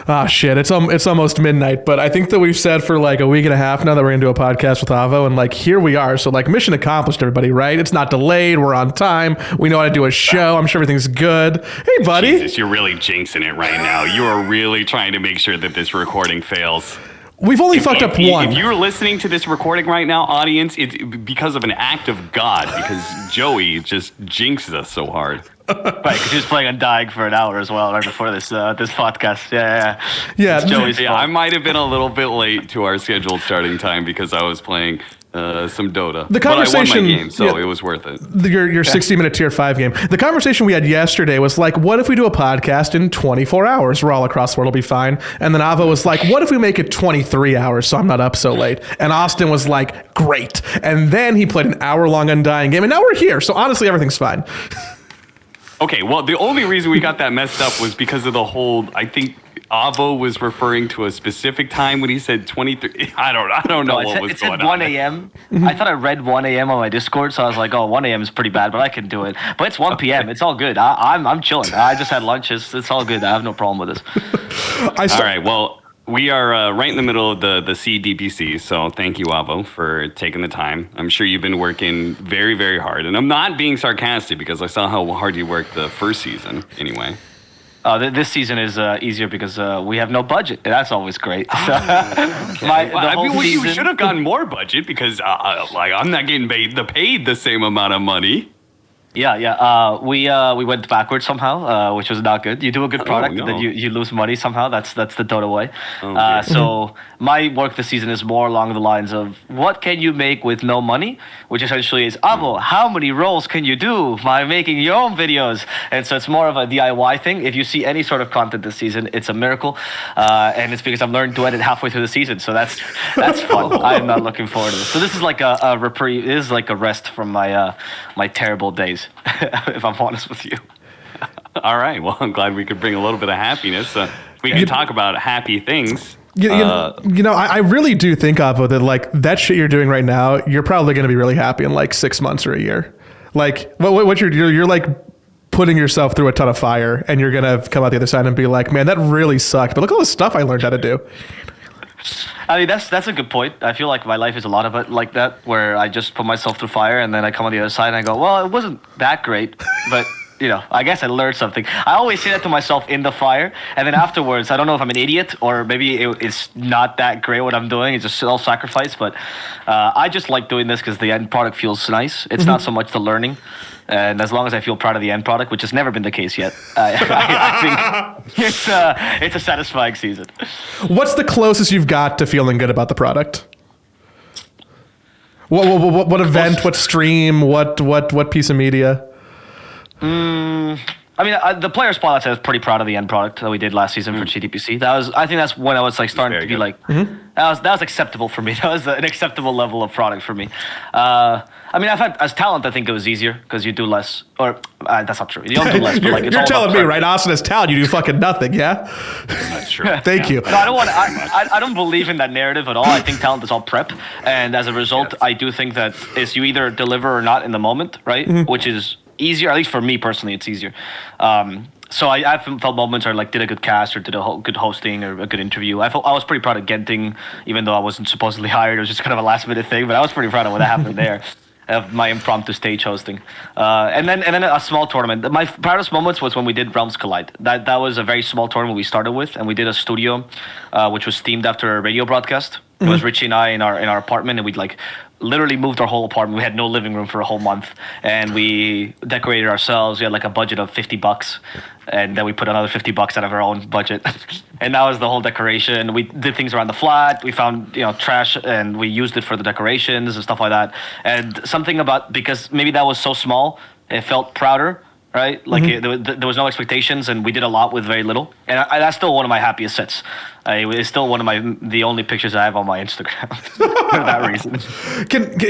Ah, shit. It's almost midnight, but I think that we've said for like a week and a half now that we're going to do a podcast with Avo, and like here we are. So like mission accomplished, everybody, right? It's not delayed. We're on time. We know how to do a show. I'm sure everything's good. Hey, buddy. Jesus, you're really jinxing it right now. You are really trying to make sure that this recording fails. We've only fucked up one. If you're listening to this recording right now, audience, it's because of an act of God, because Joey just jinxes us so hard. Right, because he was playing Undying for an hour as well right before this podcast. Yeah. It's Joey's fault. I might have been a little bit late to our scheduled starting time because I was playing some Dota. The conversation, but I won my game, so it was worth it. Your 60-minute tier 5 game. The conversation we had yesterday was like, what if we do a podcast in 24 hours? We're all across the world, it'll be fine. And then Avo was like, what if we make it 23 hours so I'm not up so late? And Austin was like, great. And then he played an hour-long Undying game, and now we're here. So honestly, everything's fine. Okay, well, the only reason we got that messed up was because of the whole, I think Avo was referring to a specific time when he said 23. I don't know what was going on. It said 1 a.m. I thought I read 1 a.m. on my Discord, so I was like, oh, 1 a.m. is pretty bad, but I can do it. But it's 1 p.m. It's all good. I'm chilling. I just had lunch. It's all good. I have no problem with this. All right, well, we are right in the middle of the CDPC, so thank you, Avo, for taking the time. I'm sure you've been working very, very hard, and I'm not being sarcastic because I saw how hard you worked the first season anyway. This season is easier because we have no budget. That's always great. So, okay. You should have gotten more budget because I'm not getting paid the same amount of money. Yeah. We went backwards somehow, which was not good. You do a good product, and then you lose money somehow. That's the Dota way. So my work this season is more along the lines of what can you make with no money, which essentially is, Avo, how many roles can you do by making your own videos? And so it's more of a DIY thing. If you see any sort of content this season, it's a miracle, and it's because I've learned to edit halfway through the season. So that's fun. I am not looking forward to this. So this is like a reprieve. This is like a rest from my my terrible days. If I'm honest with you. All right. Well, I'm glad we could bring a little bit of happiness. We can talk about happy things. I really do think, Avo, that like that shit you're doing right now, you're probably going to be really happy in like 6 months or a year. Like what you're like putting yourself through a ton of fire, and you're going to come out the other side and be like, man, that really sucked. But look at all the stuff I learned how to do. I mean, that's a good point. I feel like my life is a lot of it like that, where I just put myself through fire, and then I come on the other side and I go, well, it wasn't that great, but I guess I learned something. I always say that to myself in the fire, and then afterwards, I don't know if I'm an idiot or maybe it's not that great what I'm doing. It's just self-sacrifice, but I just like doing this because the end product feels nice. It's not so much the learning. And as long as I feel proud of the end product, which has never been the case yet, I think it's a satisfying season. What's the closest you've got to feeling good about the product? What event? What stream? What piece of media? I mean, the player spotlight, I was pretty proud of the end product that we did last season for GDPC. I think that's when I was like starting to be like, that was acceptable for me. That was an acceptable level of product for me. I mean, as talent, I think it was easier because you do less. Or that's not true. You don't do less. But like, you're telling me, right? Austin, as talent, you do fucking nothing. Yeah, that's true. Thank you. No, I don't want. I don't believe in that narrative at all. I think talent is all prep, and as a result, I do think that is you either deliver or not in the moment, right? Which is easier, at least for me personally, it's easier. So I've felt moments where I did a good cast or did a good hosting or a good interview. I was pretty proud of Genting, even though I wasn't supposedly hired. It was just kind of a last minute thing, but I was pretty proud of what happened there. Of my impromptu stage hosting, and then a small tournament. My proudest moments was when we did Realms Collide. That was a very small tournament we started with, and we did a studio, which was themed after a radio broadcast. It was Richie and I in our apartment, and we'd literally moved our whole apartment. We had no living room for a whole month, and we decorated ourselves. We had a budget of $50, and then we put another $50 out of our own budget, and that was the whole decoration. We did things around the flat. We found trash, and we used it for the decorations and stuff like that. And something about, because maybe that was so small, it felt prouder. Right? There was no expectations, and we did a lot with very little. And that's still one of my happiest sets. It's still one of the only pictures I have on my Instagram for that reason.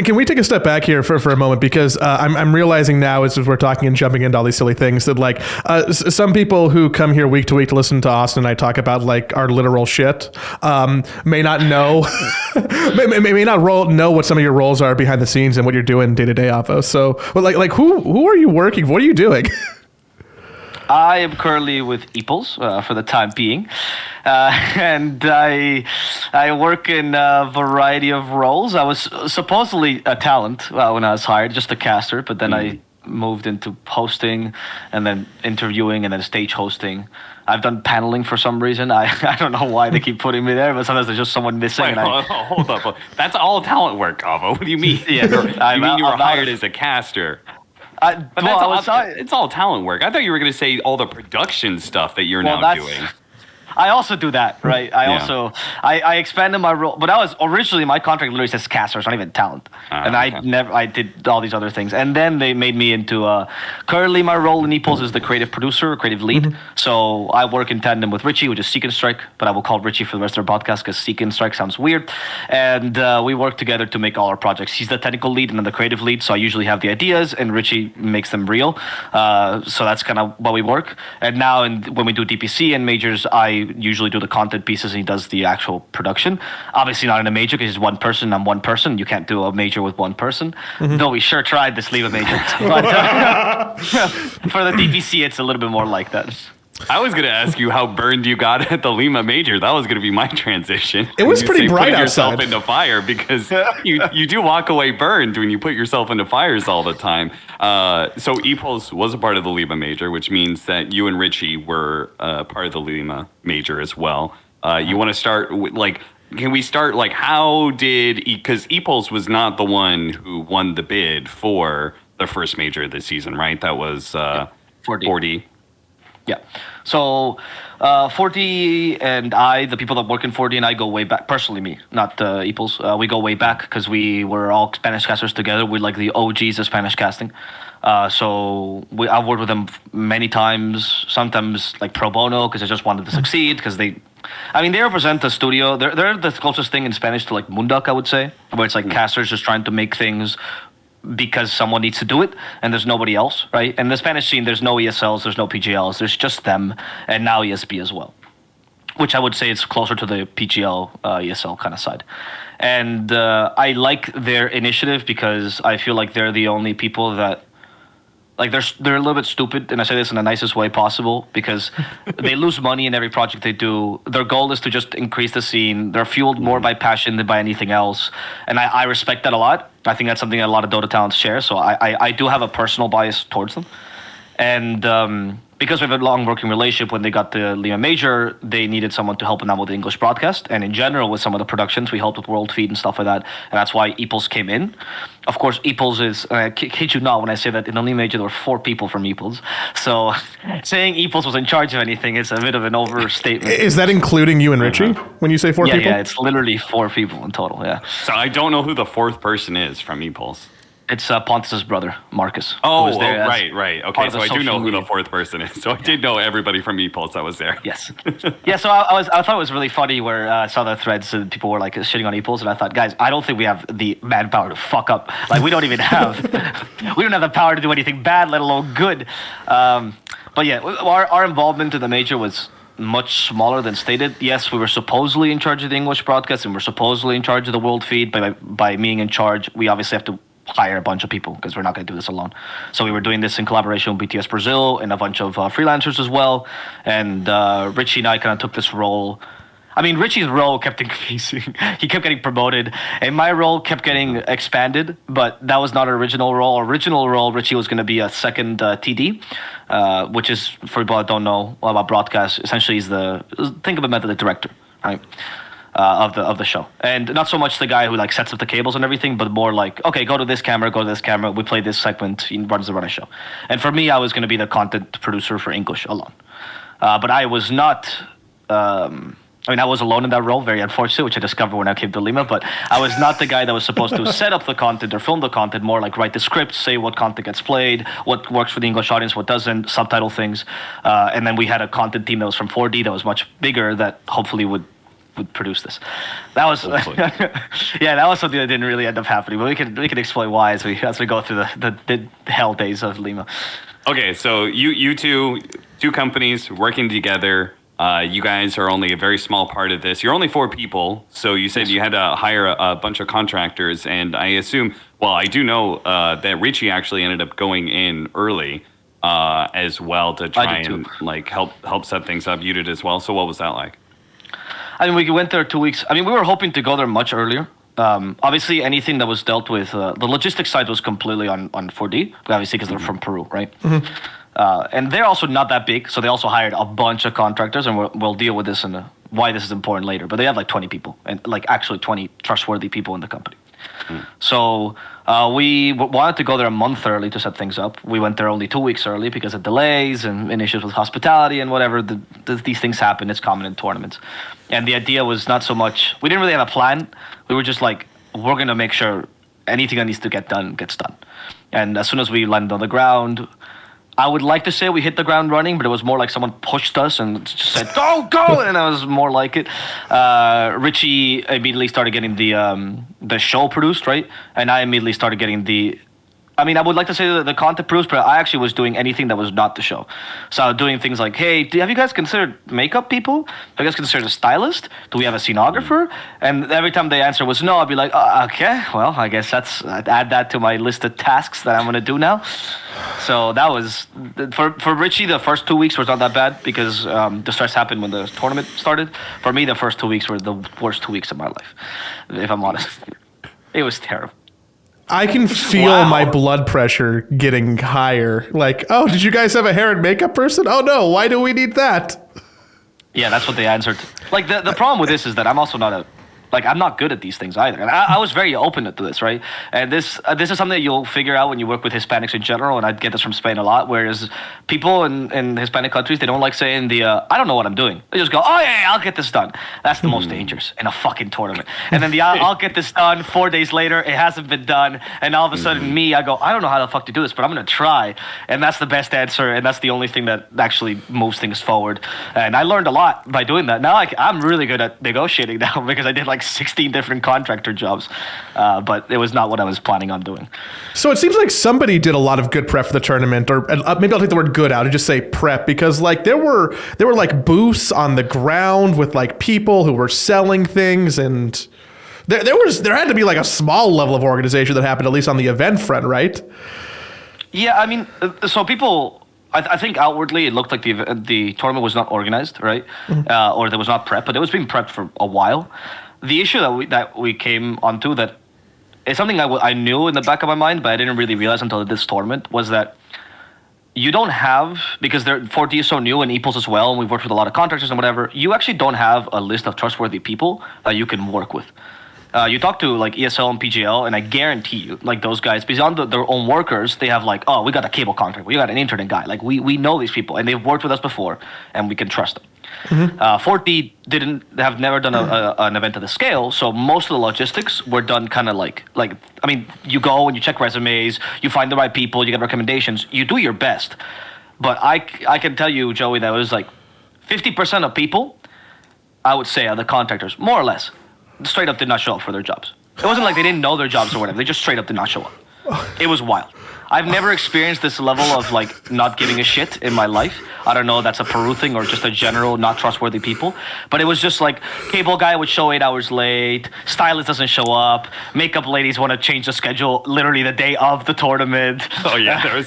Can we take a step back here for a moment? Because I'm realizing now as we're talking and jumping into all these silly things that some people who come here week to week to listen to Austin and I talk about our literal shit may not know may not know what some of your roles are behind the scenes and what you're doing day to day, Avo. So who are you working? What are you doing? I am currently with Eeples for the time being, and I work in a variety of roles. I was supposedly a talent when I was hired, just a caster, but then I moved into hosting, and then interviewing, and then stage hosting. I've done paneling for some reason. I don't know why they keep putting me there, but sometimes there's just someone missing. Wait, and hold up. That's all talent work, Avo. What do you mean? Yeah, you mean you were hired as a caster? It's all talent work. I thought you were going to say all the production stuff that you're now doing. I also do that, right? I expanded my role, but I was originally my contract literally says caster, it's not even talent, and I did all these other things, and then they made me into currently my role in Eeples is the creative producer, creative lead. So I work in tandem with Richie, which is Seek and Strike, but I will call Richie for the rest of our podcast because Seek and Strike sounds weird, and we work together to make all our projects. He's the technical lead and I'm the creative lead, so I usually have the ideas, and Richie makes them real. So that's kind of what we work. And now, when we do DPC and majors, I usually do the content pieces and he does the actual production. Obviously not in a major because he's one person, I'm one person. You can't do a major with one person. Though we sure tried this Lima major. But for the DPC, it's a little bit more like that. I was going to ask you how burned you got at the Lima major. That was going to be my transition. It was pretty bright outside. Yourself into fire because you do walk away burned when you put yourself into fires all the time. So Eeples was a part of the Lima major, which means that you and Richie were part of the Lima major as well. You want to start with, can we start how did, because Eeples was not the one who won the bid for the first major of the season, right? That was 4D. Yeah. So 4D and I, the people that work in 4D and I go way back. Personally, me, not Eeples. We go way back because we were all Spanish casters together. We're like the OGs of Spanish casting. So I've worked with them many times, sometimes like pro bono because I just wanted to succeed because they represent a studio. They're the closest thing in Spanish to like Mundak, I would say, where it's like casters just trying to make things because someone needs to do it and there's nobody else, right? In the Spanish scene, there's no ESLs, there's no PGLs, there's just them, and now ESP as well, which I would say is closer to the PGL, ESL kind of side. And I like their initiative because I feel like they're the only people that, like, they're a little bit stupid, and I say this in the nicest way possible, because they lose money in every project they do. Their goal is to just increase the scene. They're fueled more by passion than by anything else, and I respect that a lot. I think that's something that a lot of Dota talents share, so I do have a personal bias towards them. And because we have a long working relationship, when they got the Lima Major, they needed someone to help them out with the English broadcast. And in general, with some of the productions, we helped with World Feed and stuff like that. And that's why Eeples came in. Of course, Eeples is, I kid you not when I say that in the Lima Major, there were 4 people from Eeples. So saying Eeples was in charge of anything is a bit of an overstatement. Is that including you and Richie when you say 4 people? Yeah, it's literally 4 people in total, yeah. So I don't know who the 4th person is from Eeples. It's Pontus's brother, Marcus. Right. Okay, so I do know who the 4th person is. So I did know everybody from Eeples that was there. Yes. Yeah, so I thought it was really funny where I saw the threads and people were like shitting on Eeples, and I thought, guys, I don't think we have the manpower to fuck up. Like, we don't have the power to do anything bad, let alone good. But yeah, our involvement in the major was much smaller than stated. Yes, we were supposedly in charge of the English broadcast, and we're supposedly in charge of the World Feed. By being in charge, we obviously have to hire a bunch of people because we're not going to do this alone. So we were doing this in collaboration with BTS Brazil and a bunch of freelancers as well. And Richie and I kind of took this role. I mean, Richie's role kept increasing. He kept getting promoted, and my role kept getting expanded, but that was not an original role. Original role, Richie was going to be a second TD, which is, for people that don't know about broadcast, essentially think of him as the director, right? Of the show, and not so much the guy who like sets up the cables and everything, but more like, okay, go to this camera, we play this segment, he runs the show. And for me, I was going to be the content producer for English alone, but I was not. I was alone in that role, very unfortunate, which I discovered when I came to Lima, but I was not the guy that was supposed to set up the content or film the content, more like write the script, say what content gets played, what works for the English audience, what doesn't, subtitle things. And then we had a content team that was from 4D that was much bigger that hopefully would produce this. That was that was something that didn't really end up happening, but we can explain why as we go through the hell days of Lima. Okay, so you two companies working together. You guys are only a very small part of this. You're only 4 people, so you said you had to hire a bunch of contractors, and I assume, well, I do know that Richie actually ended up going in early. as well to try did and too. like help set things up. You did as well. So what was that like? I mean, we went there 2 weeks. I mean, we were hoping to go there much earlier. Obviously, anything that was dealt with, the logistics side was completely on 4D, obviously because they're from Peru, right? And they're also not that big, so they also hired a bunch of contractors, and we'll deal with this and why this is important later. But they have like 20 people, and like actually 20 trustworthy people in the company. So we wanted to go there a month early to set things up. We went there only 2 weeks early because of delays and issues with hospitality and whatever. These things happen. It's common in tournaments. And the idea was not so much, we didn't really have a plan. We were just like, we're going to make sure anything that needs to get done gets done. And as soon as we landed on the ground, I would like to say we hit the ground running, but it was more like someone pushed us and just said, go, go! And that was more like it. Richie immediately started getting the show produced, right? And I immediately started getting I mean, I would like to say the content produced, but I actually was doing anything that was not the show. So I was doing things like, hey, have you guys considered makeup people? Have you guys considered a stylist? Do we have a scenographer? And every time the answer was no, I'd be like, okay, well, I guess I'd add that to my list of tasks that I'm going to do now. So that was, for Richie, the first 2 weeks was not that bad because the stress happened when the tournament started. For me, the first 2 weeks were the worst 2 weeks of my life, if I'm honest. It was terrible. I can feel my blood pressure getting higher. Like, oh, did you guys have a hair and makeup person? Oh no, why do we need that? Yeah, that's what they answered. Like the problem with this is that I'm also not I'm not good at these things either. And I was very open to this, right? And this is something that you'll figure out when you work with Hispanics in general, and I get this from Spain a lot, whereas people in Hispanic countries, they don't like saying I don't know what I'm doing. They just go, oh yeah, I'll get this done. That's the most dangerous in a fucking tournament. And then I'll get this done 4 days later, it hasn't been done, and all of a sudden I go, I don't know how the fuck to do this, but I'm gonna try. And that's the best answer, and that's the only thing that actually moves things forward. And I learned a lot by doing that. Now I'm really good at negotiating now because I did like 16 different contractor jobs, but it was not what I was planning on doing. So it seems like somebody did a lot of good prep for the tournament, or maybe I'll take the word good out and just say prep, because like there were like booths on the ground with like people who were selling things, and there had to be like a small level of organization that happened, at least on the event front, right? Yeah, I mean, so people. I think outwardly it looked like the tournament was not organized, right? Or there was not prep, but it was being prepped for a while. The issue that we came onto that is something I knew in the back of my mind, but I didn't really realize until this tournament, was that you don't have, because 4D is so new and Epos as well, and we've worked with a lot of contractors and whatever, you actually don't have a list of trustworthy people that you can work with. You talk to like ESL and PGL, and I guarantee you, like those guys, beyond their own workers, they have like, oh, we got a cable contract, we got an internet guy, like we know these people, and they've worked with us before, and we can trust them. 4D have never done an event of the scale, so most of the logistics were done kind of like I mean, you go and you check resumes, you find the right people, you get recommendations, you do your best. But I can tell you, Joey, that it was like 50% of people, I would say, are the contractors, more or less, straight up did not show up for their jobs. It wasn't like they didn't know their jobs or whatever. They just straight up did not show up. It was wild. I've never experienced this level of like not giving a shit in my life. I don't know if that's a Peru thing or just a general not trustworthy people. But it was just like cable guy would show 8 hours late, stylist doesn't show up, makeup ladies want to change the schedule literally the day of the tournament. Oh yeah, there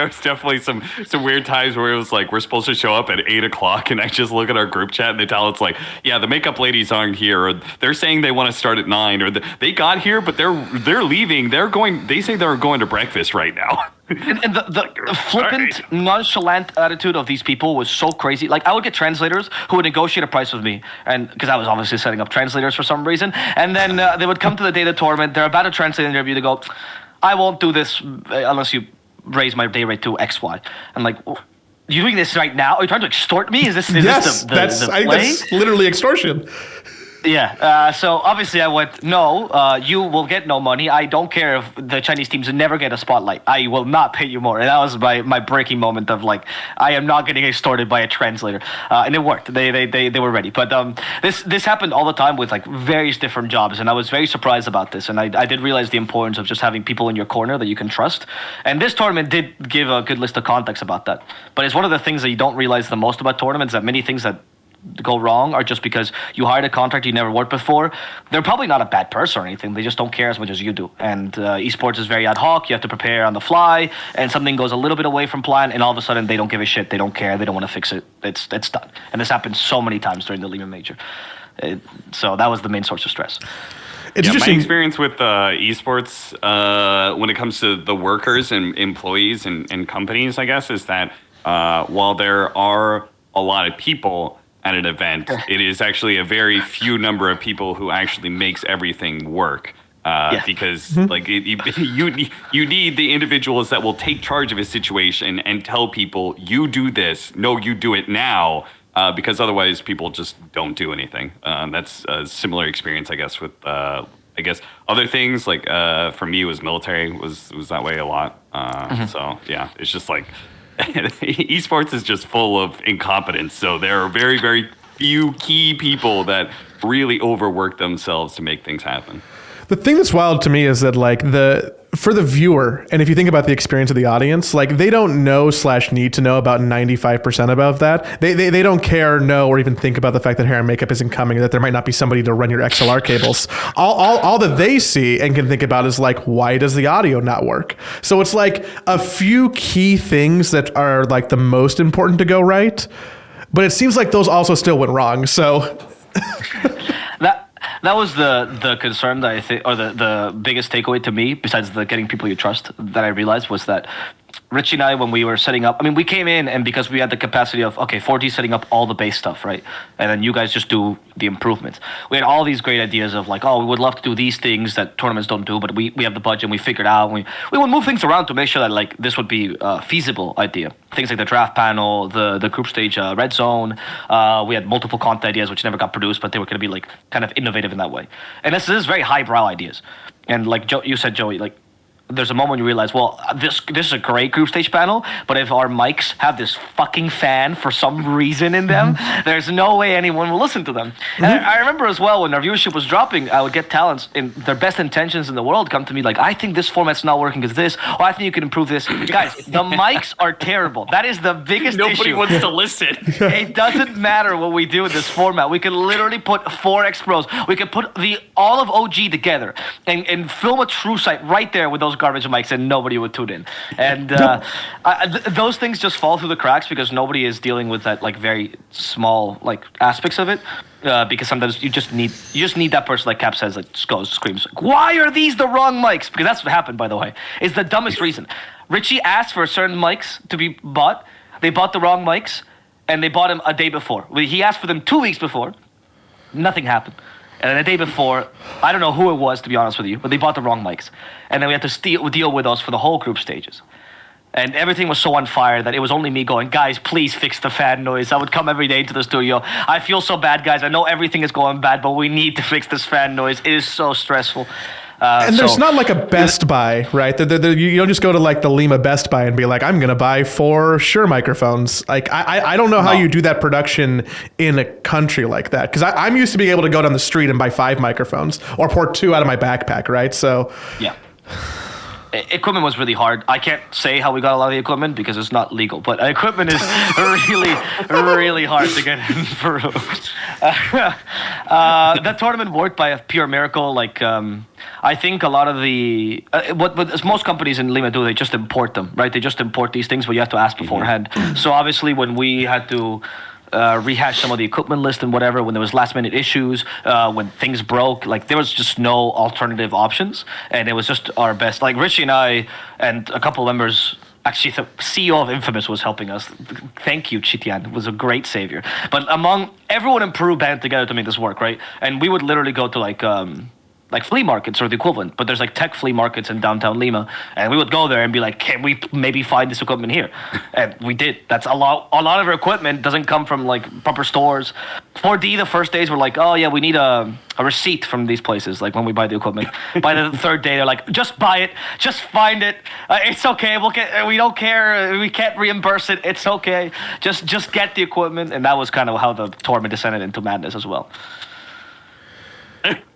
was definitely some weird times where it was like we're supposed to show up at 8 o'clock, and I just look at our group chat and they tell it's like, yeah, the makeup ladies aren't here, or they're saying they want to start at 9, or they got here but they're leaving. They say they're going to breakfast right now. And the flippant, nonchalant attitude of these people was so crazy. Like, I would get translators who would negotiate a price with me, and because I was obviously setting up translators for some reason, and then they would come to the day of the tournament, they're about to translate an interview, they go, I won't do this unless you raise my day rate to XY. I'm like, you doing this right now? Are you trying to extort me? Is this the I think that's literally extortion. Yeah, so obviously I went, no, you will get no money. I don't care if the Chinese teams never get a spotlight. I will not pay you more. And that was my breaking moment of like, I am not getting extorted by a translator. And it worked. They were ready. But this happened all the time with like various different jobs. And I was very surprised about this. And I did realize the importance of just having people in your corner that you can trust. And this tournament did give a good list of contacts about that. But it's one of the things that you don't realize the most about tournaments, that many things that go wrong are just because you hired a contractor you never worked before. They're probably not a bad person or anything. They just don't care as much as you do. And esports is very ad hoc. You have to prepare on the fly, and something goes a little bit away from plan, and all of a sudden they don't give a shit. They don't care. They don't want to fix it. It's done. And this happened so many times during the Lima Major. So that was the main source of stress. It's my interesting. experience with esports when it comes to the workers and employees and companies, I guess, is that while there are a lot of people at an event, it is actually a very few number of people who actually makes everything work. Because like you need the individuals that will take charge of a situation and tell people, you do this, no, you do it now. Because otherwise people just don't do anything. That's a similar experience, I guess, with other things. Like for me, it was military was that way a lot. So yeah, it's just like esports is just full of incompetence. So there are very, very few key people that really overwork themselves to make things happen. The thing that's wild to me is that like for the viewer, and if you think about the experience of the audience, like they don't know/need to know about 95% about that. They don't care, know, or even think about the fact that hair and makeup isn't coming, that there might not be somebody to run your XLR cables. All that they see and can think about is like, why does the audio not work? So it's like a few key things that are like the most important to go right, but it seems like those also still went wrong. So That was the concern that I think, or the biggest takeaway to me, besides the getting people you trust, that I realized was that Richie and I, when we were setting up, I mean, we came in and because we had the capacity of, okay, 4G setting up all the base stuff, right? And then you guys just do the improvements. We had all these great ideas of like, oh, we would love to do these things that tournaments don't do, but we have the budget and we figured out. We would move things around to make sure that like this would be a feasible idea. Things like the draft panel, the group stage red zone. We had multiple content ideas which never got produced, but they were going to be like kind of innovative in that way. And this is very highbrow ideas. And like you said, Joey, like, there's a moment you realize, well, this is a great group stage panel, but if our mics have this fucking fan for some reason in them, there's no way anyone will listen to them. And I remember as well when our viewership was dropping, I would get talents in their best intentions in the world come to me like, I think this format's not working because this, or I think you can improve this. Guys, the mics are terrible. That is the biggest issue. Nobody wants to listen. It doesn't matter what we do in this format. We can literally put 4X Pros. We can put all of OG together and film a true site right there with those garbage mics and nobody would tune in. And those things just fall through the cracks because nobody is dealing with that like very small like aspects of it. Because sometimes you just need that person like Cap says that just goes screams like, why are these the wrong mics? Because that's what happened, by the way. It's the dumbest reason. Richie asked for certain mics to be bought. They bought the wrong mics and they bought him a day before. He asked for them 2 weeks before. Nothing happened. And then the day before, I don't know who it was, to be honest with you, but they bought the wrong mics. And then we had to deal with those for the whole group stages. And everything was so on fire that it was only me going, guys, please fix the fan noise. I would come every day to the studio. I feel so bad, guys. I know everything is going bad, but we need to fix this fan noise. It is so stressful. And there's not like a Best Buy, right? You don't just go to like the Lima Best Buy and be like, I'm going to buy 4 Shure microphones. Like, I don't know how you do that production in a country like that. Because I'm used to being able to go down the street and buy 5 microphones or pour 2 out of my backpack, right? So yeah. Equipment was really hard. I can't say how we got a lot of the equipment because it's not legal, but equipment is really, really hard to get in Peru. That tournament worked by a pure miracle. Like, I think a lot of the what most companies in Lima do, they just import them, right? They just import these things, but you have to ask beforehand. So obviously, when we had to rehash some of the equipment list and whatever, when there was last minute issues, when things broke, like there was just no alternative options, and it was just our best. Like Richie and I and a couple of members, actually the CEO of Infamous was helping us. Thank you, Chitian. It was a great savior. But among everyone in Peru banded together to make this work, right? And we would literally go to like flea markets or the equivalent, but there's like tech flea markets in downtown Lima, and we would go there and be like, can we maybe find this equipment here? And we did. That's a lot of our equipment doesn't come from like proper stores. 4D the first days were like, oh yeah, we need a receipt from these places, like when we buy the equipment. By the third day they're like, just buy it, just find it, it's okay, we don't care, we can't reimburse it, it's okay, just get the equipment. And that was kind of how the tournament descended into madness as well.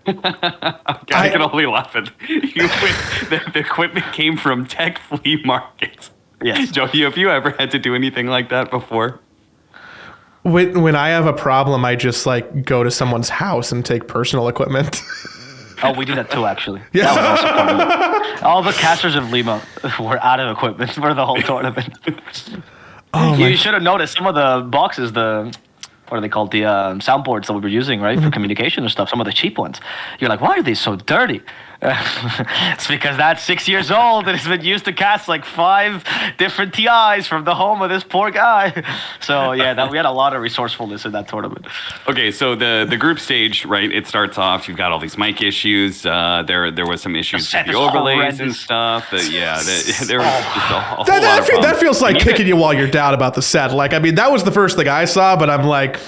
I can only laugh at you. The equipment came from tech flea markets. Yes. Joey, have you ever had to do anything like that before? When I have a problem, I just like go to someone's house and take personal equipment. Oh, we do that too, actually. Yeah. That was also fun. All the casters of Lima were out of equipment for the whole tournament. You should have noticed some of the boxes, what are they called? The soundboards that we were using, right, for communication and stuff. Some of the cheap ones. You're like, why are they so dirty? It's because that's 6 years old and it's been used to cast like 5 different TIs from the home of this poor guy. So yeah, we had a lot of resourcefulness in that tournament. Okay, so the group stage, right? It starts off. You've got all these mic issues. There was some issues with the overlays and stuff. There was just a whole lot of That feels like kicking you while you're down about the set. Like, I mean, that was the first thing I saw, but I'm like.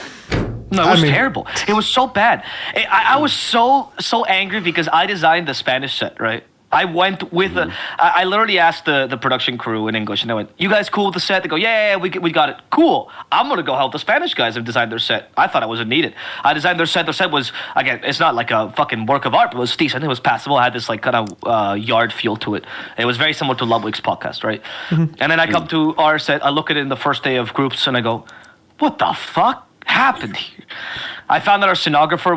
No, it was terrible. It was so bad. I was so angry because I designed the Spanish set, right? I went with I literally asked the production crew in English, and I went, "You guys cool with the set?" They go, "Yeah, we got it. Cool. I'm gonna go help the Spanish guys and design their set." I thought it wasn't needed. I designed their set. Their set was, again, it's not like a fucking work of art, but it was decent. It was passable. It had this like kind of yard feel to it. It was very similar to Ludwig's podcast, right? And then I come to our set. I look at it in the first day of groups, and I go, "What the fuck happened here?" I found that our cenographer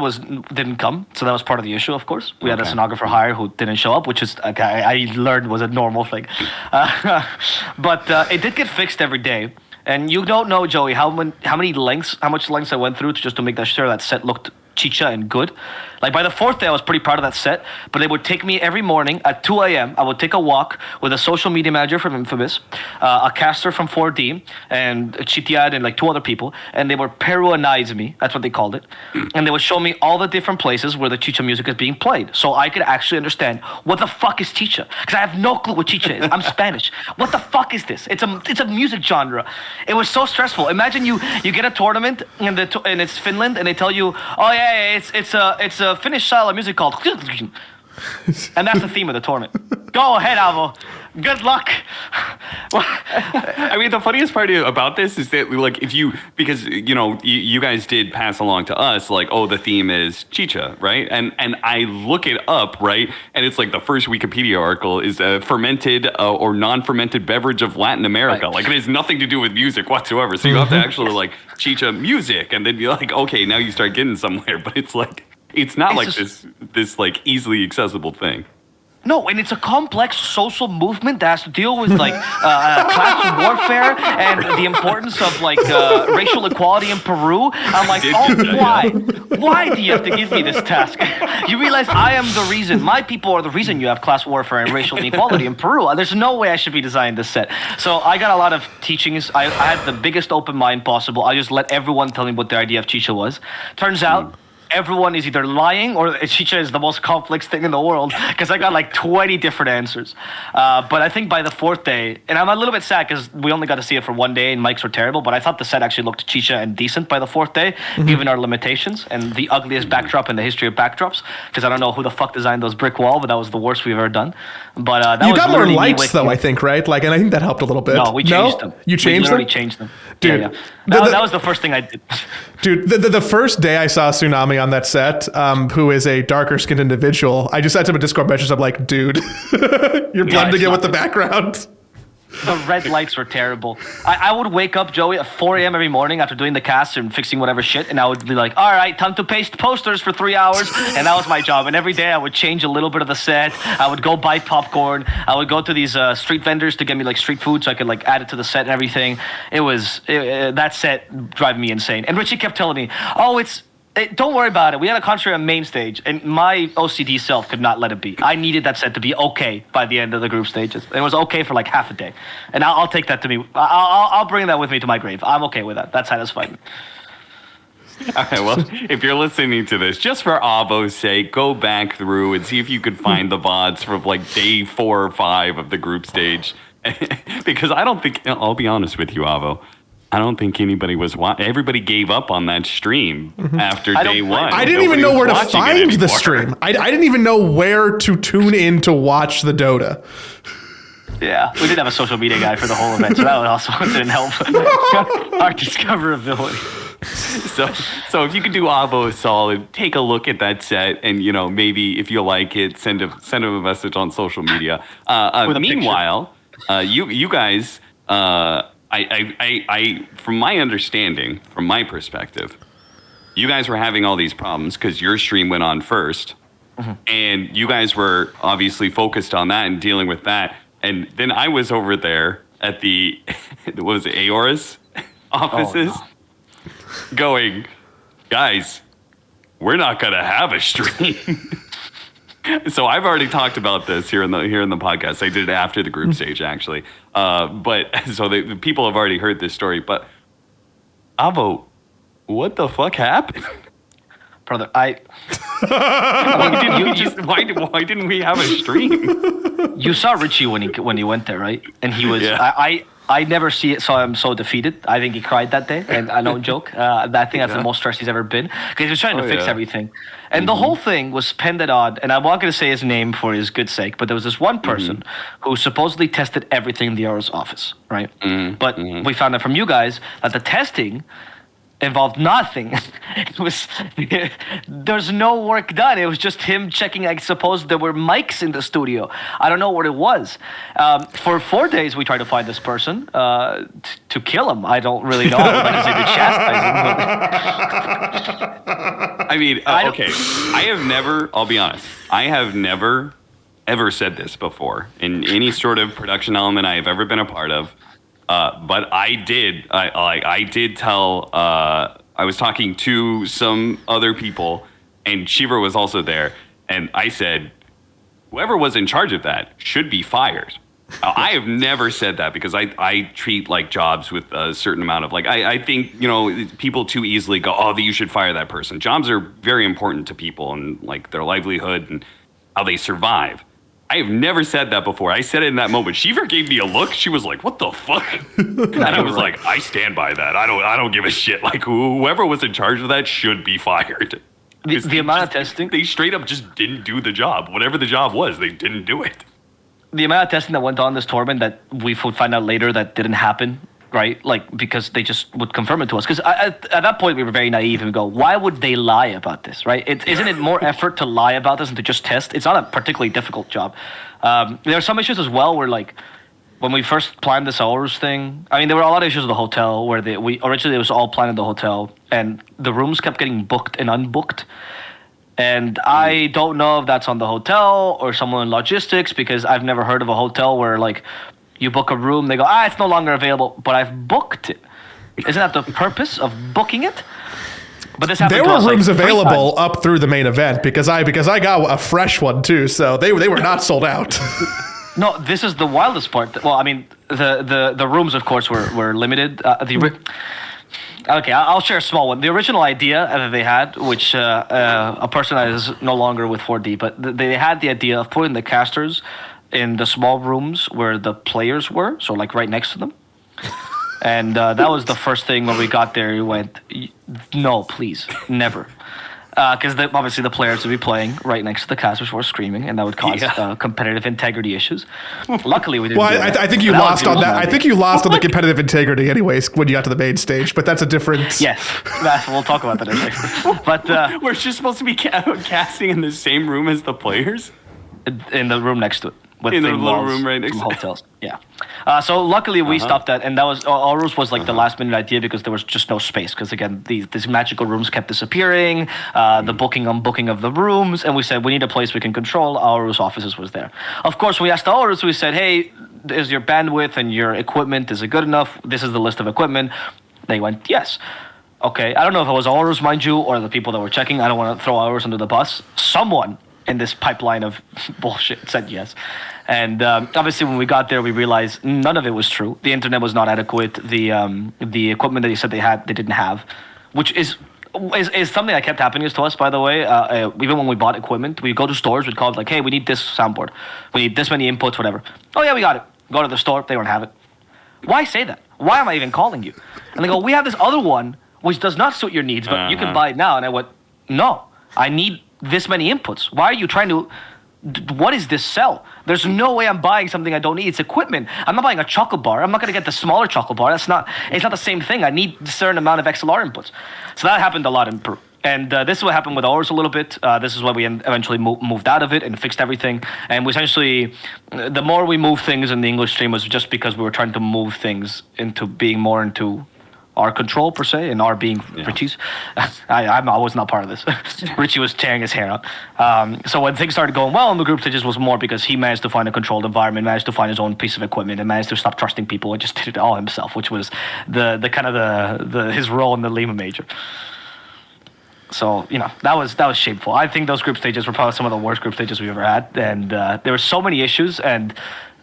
didn't come, so that was part of the issue. Of course, we had a cenographer hire who didn't show up, which is I learned was a normal thing. But it did get fixed every day, and you don't know, Joey, how much lengths I went through to make sure that set looked chicha and good. Like by the 4th day, I was pretty proud of that set, but they would take me every morning at 2 a.m. I would take a walk with a social media manager from Infamous, a caster from 4D, and Chitiad and like 2 other people, and they would Peruanize me, that's what they called it, and they would show me all the different places where the chicha music is being played, so I could actually understand what the fuck is chicha, because I have no clue what chicha is. I'm Spanish. What the fuck is this? It's a music genre. It was so stressful. Imagine you get a tournament and it's Finland, and they tell you, oh yeah, it's a Finnish style of music called, and that's the theme of the tournament. Go ahead, Avo. Good luck. I mean, the funniest part about this is that, like, because you guys did pass along to us, like, oh, the theme is chicha, right? And I look it up, right? And it's like the first Wikipedia article is a fermented or non-fermented beverage of Latin America. Right. Like, it has nothing to do with music whatsoever. So you have to actually, like, chicha music, and then you're like, okay, now you start getting somewhere. But it's like, it's not like this like easily accessible thing. No, and it's a complex social movement that has to deal with like class warfare and the importance of like racial equality in Peru. I'm like, why? Why do you have to give me this task? You realize I am the reason. My people are the reason you have class warfare and racial inequality in Peru. There's no way I should be designing this set. So I got a lot of teachings. I had the biggest open mind possible. I just let everyone tell me what their idea of chicha was. Turns out, everyone is either lying or chicha is the most complex thing in the world, because I got like 20 different answers. But I think by the 4th day, and I'm a little bit sad because we only got to see it for 1 day and mics were terrible, but I thought the set actually looked chicha and decent by the 4th day, given our limitations and the ugliest backdrop in the history of backdrops, because I don't know who the fuck designed those brick wall, but that was the worst we've ever done. But that you was got more lights though, I think, right? Like, and I think that helped a little bit. No, we changed them. You changed them? Changed them. Dude, yeah. That was the first thing I did. Dude, the first day I saw Tsunami on that set, who is a darker skinned individual, I just sent him a Discord message. I'm like, dude, you're blending in with the background. The red lights were terrible. I would wake up, Joey, at 4 a.m. every morning after doing the cast and fixing whatever shit, and I would be like, all right, time to paste posters for 3 hours, and that was my job. And every day I would change a little bit of the set. I would go buy popcorn. I would go to these street vendors to get me like street food so I could like add it to the set and everything. That set driving me insane. And Richie kept telling me, oh, don't worry about it. We had a concert on main stage, and my OCD self could not let it be. I needed that set to be okay by the end of the group stages. And it was okay for like half a day. And I'll take that to me. I'll bring that with me to my grave. I'm okay with that. That satisfied me. All right, well, if you're listening to this, just for Avo's sake, go back through and see if you could find the VODs from like day 4 or 5 of the group stage. Because I don't think, I'll be honest with you, Avo, I don't think anybody was watching. Everybody gave up on that stream after day 1. I didn't even know where to find the stream. I didn't even know where to tune in to watch the Dota. Yeah, we didn't have a social media guy for the whole event, so that also didn't help our discoverability. So if you could do Avo a solid, take a look at that set, and maybe if you like it, send him a message on social media. Meanwhile, you guys. from my understanding, from my perspective, you guys were having all these problems because your stream went on first, and you guys were obviously focused on that and dealing with that. And then I was over there at the, what was it, Aora's offices, going, guys, we're not gonna have a stream. So I've already talked about this here in the podcast. I did it after the group stage, actually. But so the people have already heard this story. But Avo, what the fuck happened? Brother, why didn't we have a stream? You saw Richie when he went there, right? And he was I never saw him so defeated. I think he cried that day, and I don't joke. I think that's the most stressed he's ever been because he was trying to fix everything, and the whole thing was pinned on. And I'm not going to say his name for his good sake, but there was this one person who supposedly tested everything in the Aura's office, right? But we found out from you guys that the testing involved nothing. It was there's no work done. It was just him checking. I suppose there were mics in the studio. I don't know what it was. For 4 days, we tried to find this person to kill him. I don't really know. I would like to say to chastise him. I mean, okay. I'll be honest. I have never ever said this before in any sort of production element I have ever been a part of. But I did tell, I was talking to some other people, and Shiva was also there, and I said, whoever was in charge of that should be fired. I have never said that because I treat like jobs with a certain amount of, like, I think, people too easily go, oh, you should fire that person. Jobs are very important to people and like their livelihood and how they survive. I have never said that before. I said it in that moment. Shiva gave me a look. She was like, "What the fuck?" And I was like, "I stand by that. I don't give a shit. Like whoever was in charge of that should be fired." The amount of testing, they straight up just didn't do the job. Whatever the job was, they didn't do it. The amount of testing that went on this tournament that we would find out later that didn't happen. Right, like because they just would confirm it to us. Because at that point we were very naive and we go, why would they lie about this? Right? Isn't it more effort to lie about this than to just test? It's not a particularly difficult job. There are some issues as well where like when we first planned this hours thing. I mean, there were a lot of issues with the hotel where originally it was all planned in the hotel and the rooms kept getting booked and unbooked. And I don't know if that's on the hotel or someone in logistics because I've never heard of a hotel where like. You book a room, they go, it's no longer available, but I've booked it. Isn't that the purpose of booking it? But this happened. There were rooms available up through the main event because I got a fresh one too, so they were not sold out. No, this is the wildest part. Well, I mean, the rooms, of course, were limited. Okay, I'll share a small one. The original idea that they had, which a person that is no longer with 4D, but they had the idea of putting the casters in the small rooms where the players were, so like right next to them. And that was the first thing when we got there. We went, no, please, never. Because obviously the players would be playing right next to the casters who were screaming, and that would cause competitive integrity issues. Luckily, we didn't. Well, I think you lost on that. I think you lost on the competitive integrity, anyways, when you got to the main stage. But that's a different. Yes, we'll talk about that next. But we're just supposed to be casting in the same room as the players. In the room next to it. In the little room right next to hotels. Yeah. So luckily we stopped that, and that was ours was like the last minute idea because there was just no space. Because again, these magical rooms kept disappearing. The booking of the rooms, and we said we need a place we can control. Aurus offices was there. Of course, we asked Aurus. We said, hey, is your bandwidth and your equipment is it good enough? This is the list of equipment. They went yes. Okay. I don't know if it was Aurus, mind you, or the people that were checking. I don't want to throw Aurus under the bus. Someone in this pipeline of bullshit said yes. And obviously when we got there, we realized none of it was true. The internet was not adequate. The equipment that you said they didn't have, which is something that kept happening to us, by the way. Even when we bought equipment, we go to stores, we'd call it like, hey, we need this soundboard. We need this many inputs, whatever. Oh yeah, we got it. Go to the store, they don't have it. Why say that? Why am I even calling you? And they go, we have this other one, which does not suit your needs, but you can buy it now. And I went, no, I need this many inputs. Why are you trying to, what is this cell? There's no way I'm buying something I don't need. It's equipment. I'm not buying a chocolate bar. I'm not going to get the smaller chocolate bar. It's not the same thing. I need a certain amount of XLR inputs. So that happened a lot in Peru. And this is what happened with ours a little bit. This is why we eventually moved out of it and fixed everything. And we essentially, the more we moved things in the English stream was just because we were trying to move things into being more into our control per se, and our being Richie's. I was not part of this. Richie was tearing his hair out. So when things started going well in the group stages was more because he managed to find a controlled environment, managed to find his own piece of equipment, and managed to stop trusting people and just did it all himself, which was the kind of the his role in the Lima major. So, that was shameful. I think those group stages were probably some of the worst group stages we've ever had. And there were so many issues, and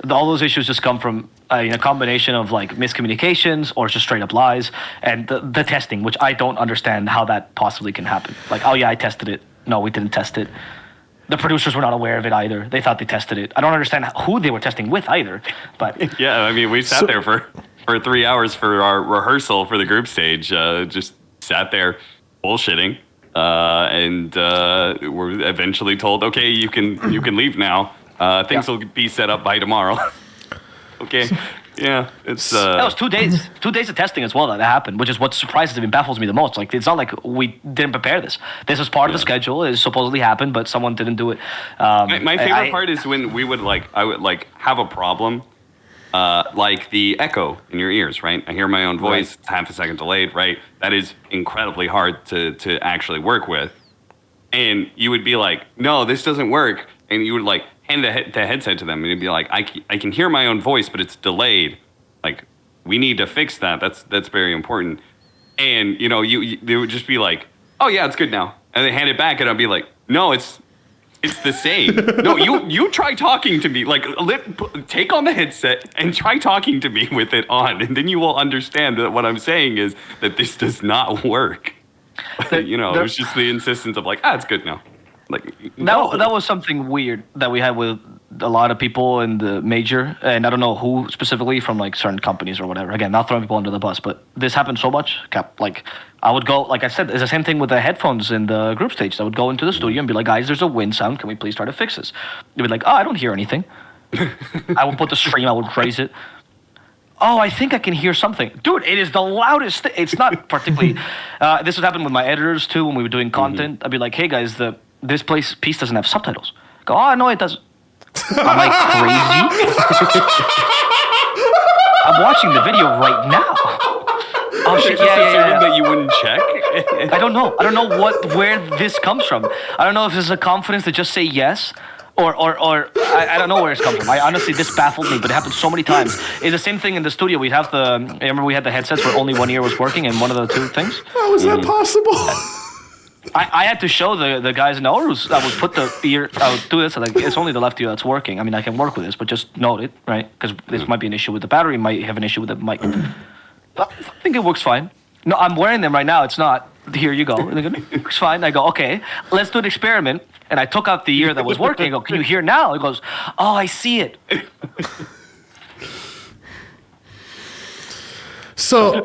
all those issues just come from a combination of like miscommunications or just straight up lies, and the testing, which I don't understand how that possibly can happen. Like, oh yeah, I tested it. No, we didn't test it. The producers were not aware of it either. They thought they tested it. I don't understand who they were testing with either. But yeah, I mean, we sat there for 3 hours for our rehearsal for the group stage. Just sat there bullshitting. And we're eventually told, okay, you can leave now. Things will be set up by tomorrow. Okay, yeah, it's. That was 2 days. 2 days of testing as well that happened, which is what surprises me and baffles me the most. Like, it's not like we didn't prepare this. This was part of the schedule. It supposedly happened, but someone didn't do it. My favorite part is when I would have a problem. Like the echo in your ears, right? I hear my own voice, It's half a second delayed, right? That is incredibly hard to actually work with. And you would be like, no, this doesn't work. And you would like hand the headset to them and you'd be like, I can hear my own voice, but it's delayed. Like, we need to fix that. That's very important. And, they would just be like, oh yeah, it's good now. And they hand it back and I'd be like, no, it's the same. No, you try talking to me. Like, take on the headset and try talking to me with it on, and then you will understand that what I'm saying is that this does not work. It was just the insistence of like, it's good now. Like, no. That was something weird that we had with a lot of people in the major, and I don't know who specifically from like certain companies or whatever. Again, not throwing people under the bus, but this happened so much. Like, I would go, like I said, it's the same thing with the headphones in the group stage. I would go into the studio and be like, guys, there's a wind sound. Can we please try to fix this? They'd be like, oh, I don't hear anything. I would put the stream, I would raise it. Oh, I think I can hear something. Dude, it is the loudest. It's not particularly. This would happen with my editors too when we were doing content. I'd be like, hey guys, this piece doesn't have subtitles. Go, oh, no, it doesn't. Am I crazy? I'm watching the video right now. Oh shit! Yeah. That you wouldn't check. I don't know. I don't know where this comes from. I don't know if this is a confidence to just say yes, or I don't know where it's come from. Honestly, this baffled me, but it happened so many times. It's the same thing in the studio. We have remember we had the headsets where only one ear was working, and one of the two things. How is that possible? I had to show the guys in the Orus. I would put the ear. I would do this. Like, it's only the left ear that's working. I mean, I can work with this, but just note it, right? Because this might be an issue with the battery. Might have an issue with the mic. I think it works fine. No, I'm wearing them right now. It's not. Here you go. It works fine. I go, okay, let's do an experiment. And I took out the ear that was working. I go, can you hear now? He goes, oh, I see it. So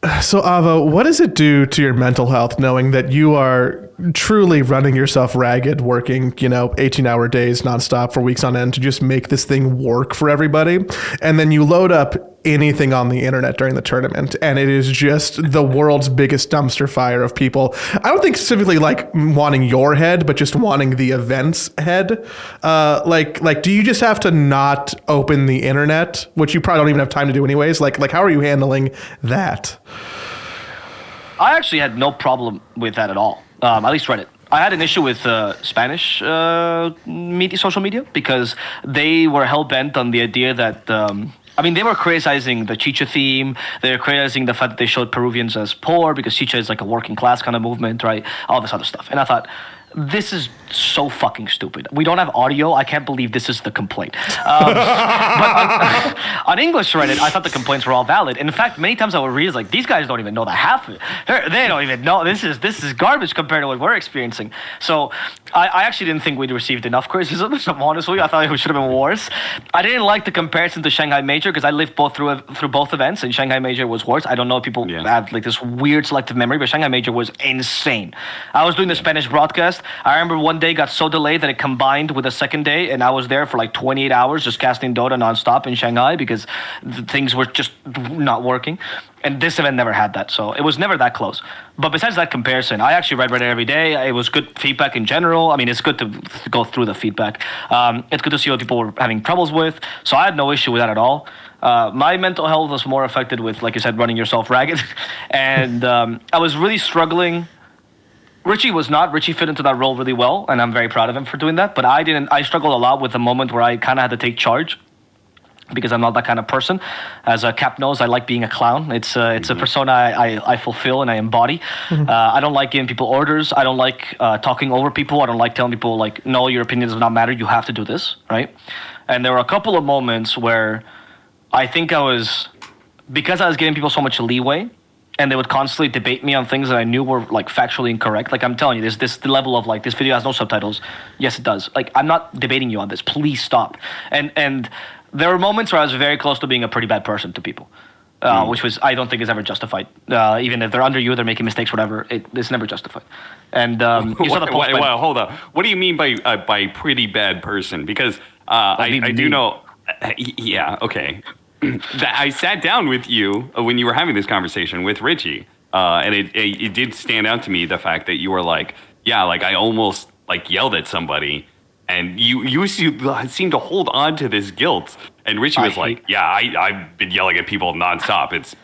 Avo, what does it do to your mental health knowing that you are truly running yourself ragged, working, 18-hour days nonstop for weeks on end to just make this thing work for everybody, and then you load up anything on the internet during the tournament, and it is just the world's biggest dumpster fire of people. I don't think specifically like wanting your head, but just wanting the event's head. Like, do you just have to not open the internet, which you probably don't even have time to do anyways? Like how are you handling that? I actually had no problem with that at all. At least Reddit. I had an issue with Spanish social media because they were hell-bent on the idea that... they were criticizing the Chicha theme. They were criticizing the fact that they showed Peruvians as poor because Chicha is like a working class kind of movement, right? All this other stuff. And I thought, this is so fucking stupid. We don't have audio. I can't believe this is the complaint. But on English Reddit, I thought the complaints were all valid. And in fact, many times I would read, like, these guys don't even know the half of it. They don't even know. This is garbage compared to what we're experiencing. So I actually didn't think we'd received enough criticism, if I'm honest with you. I thought it should have been worse. I didn't like the comparison to Shanghai Major because I lived through both events, and Shanghai Major was worse. I don't know if people have like this weird selective memory, but Shanghai Major was insane. I was doing the Spanish broadcast, test. I remember one day got so delayed that it combined with the second day, and I was there for like 28 hours just casting Dota nonstop in Shanghai because things were just not working. And this event never had that, so it was never that close. But besides that comparison, I actually read Reddit every day. It was good feedback in general. I mean, it's good to go through the feedback. It's good to see what people were having troubles with. So I had no issue with that at all. My mental health was more affected with, like you said, running yourself ragged. And I was really struggling. Richie was not. Richie fit into that role really well, and I'm very proud of him for doing that. But I didn't. I struggled a lot with the moment where I kind of had to take charge, because I'm not that kind of person. As Cap knows, I like being a clown. It's a persona I fulfill and I embody. I don't like giving people orders. I don't like talking over people. I don't like telling people, like, no, your opinion does not matter. You have to do this, right? And there were a couple of moments where I think because I was giving people so much leeway, and they would constantly debate me on things that I knew were like factually incorrect. Like, I'm telling you, there's this level of like, this video has no subtitles. Yes, it does. Like, I'm not debating you on this. Please stop. And there were moments where I was very close to being a pretty bad person to people, which I don't think is ever justified. Even if they're under you, they're making mistakes, whatever. It's never justified. And you saw the post. Well, hold on. What do you mean by pretty bad person? Because I do know. Yeah. Okay. I sat down with you when you were having this conversation with Richie, and it did stand out to me the fact that you were like, yeah, like I almost like yelled at somebody. And you seem to hold on to this guilt. And Richie was like, yeah, I've been yelling at people nonstop. It's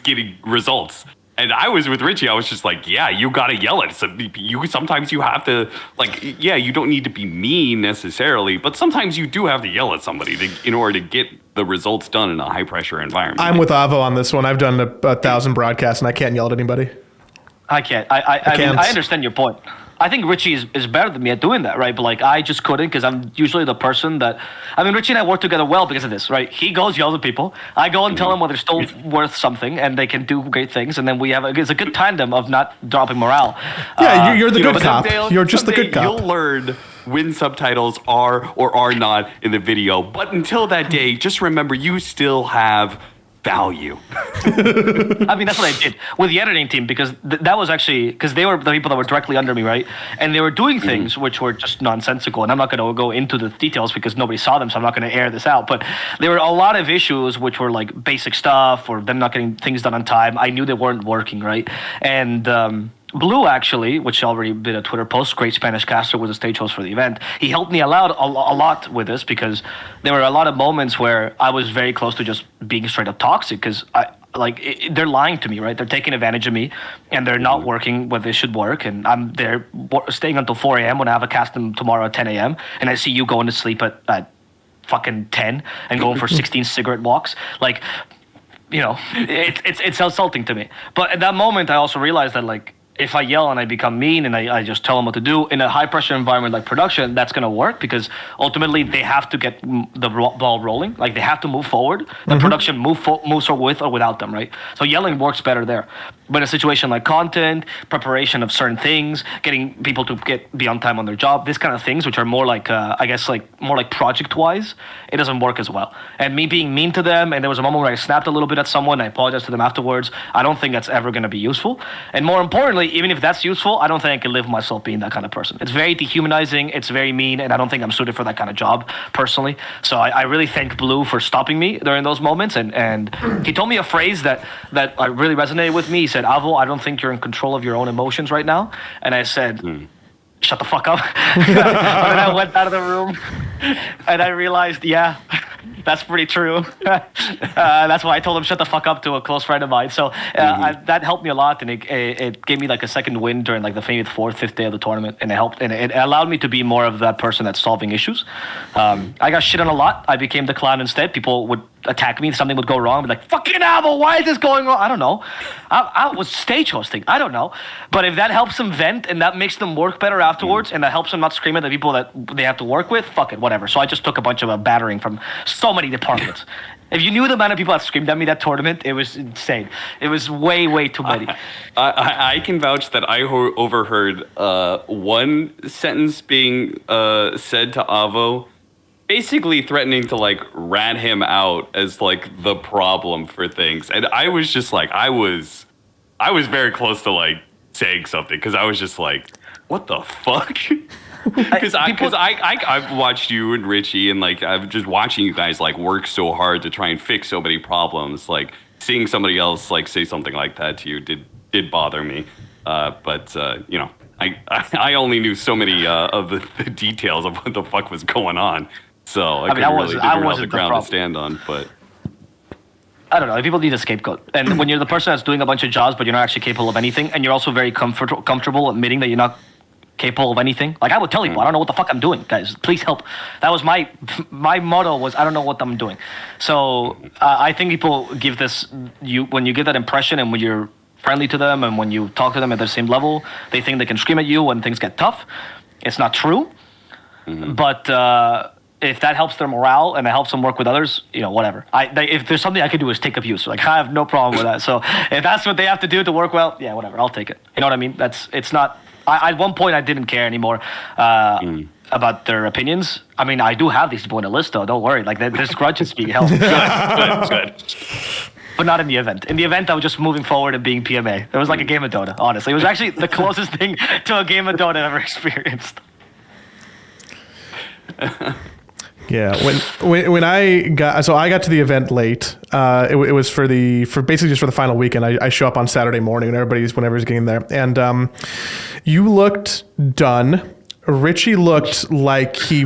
getting results. And I was with Richie. I was just like, yeah, you got to yell at some. Sometimes you have to, like, yeah, you don't need to be mean necessarily, but sometimes you do have to yell at somebody in order to get the results done in a high pressure environment. I'm with Avo on this one. I've done 1,000 broadcasts and I can't yell at anybody. I can't. I mean, I understand your point. I think Richie is better than me at doing that, right? But like, I just couldn't, because I'm usually the person that, I mean, Richie and I work together well because of this, right? He goes, yells at people. I go and tell them what they're still worth something and they can do great things. And then we have it's a good tandem of not dropping morale. Yeah, you're the good cop. You're just the good cop. You'll learn when subtitles are or are not in the video. But until that day, just remember you still have value. I mean, that's what I did with the editing team, because that was actually, because they were the people that were directly under me, right? And they were doing things which were just nonsensical, and I'm not going to go into the details because nobody saw them, so I'm not going to air this out, but there were a lot of issues which were like basic stuff, or them not getting things done on time. I knew they weren't working, right? And Blue, actually, which already did a Twitter post, great Spanish caster, was a stage host for the event. He helped me a lot with this, because there were a lot of moments where I was very close to just being straight up toxic, because they're lying to me, right? They're taking advantage of me, and they're not working what they should work, and I'm there staying until 4 a.m. when I have a cast tomorrow at 10 a.m., and I see you going to sleep at fucking 10 and going for 16 cigarette walks. Like, you know, it's insulting to me. But at that moment, I also realized that, like, if I yell and I become mean and I just tell them what to do in a high pressure environment like production, that's going to work, because ultimately they have to get the ball rolling. Like, they have to move forward. The production moves with or without them, right? So yelling works better there. But in a situation like content, preparation of certain things, getting people to be on time on their job, this kind of things, which are more like, I guess, like more like project-wise, it doesn't work as well. And me being mean to them, and there was a moment where I snapped a little bit at someone, I apologized to them afterwards, I don't think that's ever going to be useful. And more importantly, even if that's useful, I don't think I can live myself being that kind of person. It's very dehumanizing, it's very mean, and I don't think I'm suited for that kind of job, personally. So I really thank Blue for stopping me during those moments, and he told me a phrase that really resonated with me. He said, Avo, I don't think you're in control of your own emotions right now. And I said, shut the fuck up. And then I went out of the room, and I realized, yeah, that's pretty true. That's why I told him shut the fuck up to a close friend of mine. So that helped me a lot, and it gave me like a second win during like the maybe the 4th, 5th day of the tournament, and it helped, and it allowed me to be more of that person that's solving issues. I got shit on a lot. I became the clown instead. People would attack me, something would go wrong, I'd be like, fucking Avo, why is this going wrong? I don't know. I was stage hosting. I don't know. But if that helps them vent and that makes them work better afterwards, and that helps them not scream at the people that they have to work with, fuck it, whatever. So I just took a bunch of a battering from so many departments. If you knew the amount of people that screamed at me that tournament, it was insane. It was way, way too many. I can vouch that I overheard one sentence being said to Avo, basically threatening to like rat him out as like the problem for things, and I was just like, I was very close to like saying something, because I was just like, what the fuck? Because I've watched you and Richie, and like I'm just watching you guys like work so hard to try and fix so many problems. Like seeing somebody else like say something like that to you did bother me. But you know, I only knew so many of the details of what the fuck was going on. So I couldn't really have the ground to stand on. But I don't know. People need a scapegoat, and when you're the person that's doing a bunch of jobs, but you're not actually capable of anything, and you're also very comfortable admitting that you're not capable of anything. Like I would tell people, I don't know what the fuck I'm doing, guys. Please help. That was my motto was I don't know what I'm doing. So I think people give when you give that impression, and when you're friendly to them, and when you talk to them at the same level, they think they can scream at you when things get tough. It's not true. But if that helps their morale and it helps them work with others, you know, whatever. If there's something I can do is take abuse. Like I have no problem with that. So if that's what they have to do to work well, yeah, whatever. I'll take it. You know what I mean? It's not. At one point, I didn't care anymore about their opinions. I mean, I do have these people in a list, though. Don't worry. Like, there's grudges being held. Good. But not in the event. In the event, I was just moving forward and being PMA. It was like a game of Dota, honestly. It was actually the closest thing to a game of Dota I've ever experienced. Yeah, when I got to the event late. It was for basically just for the final weekend. I show up on Saturday morning when everybody's getting there, and you looked done. Richie looked like he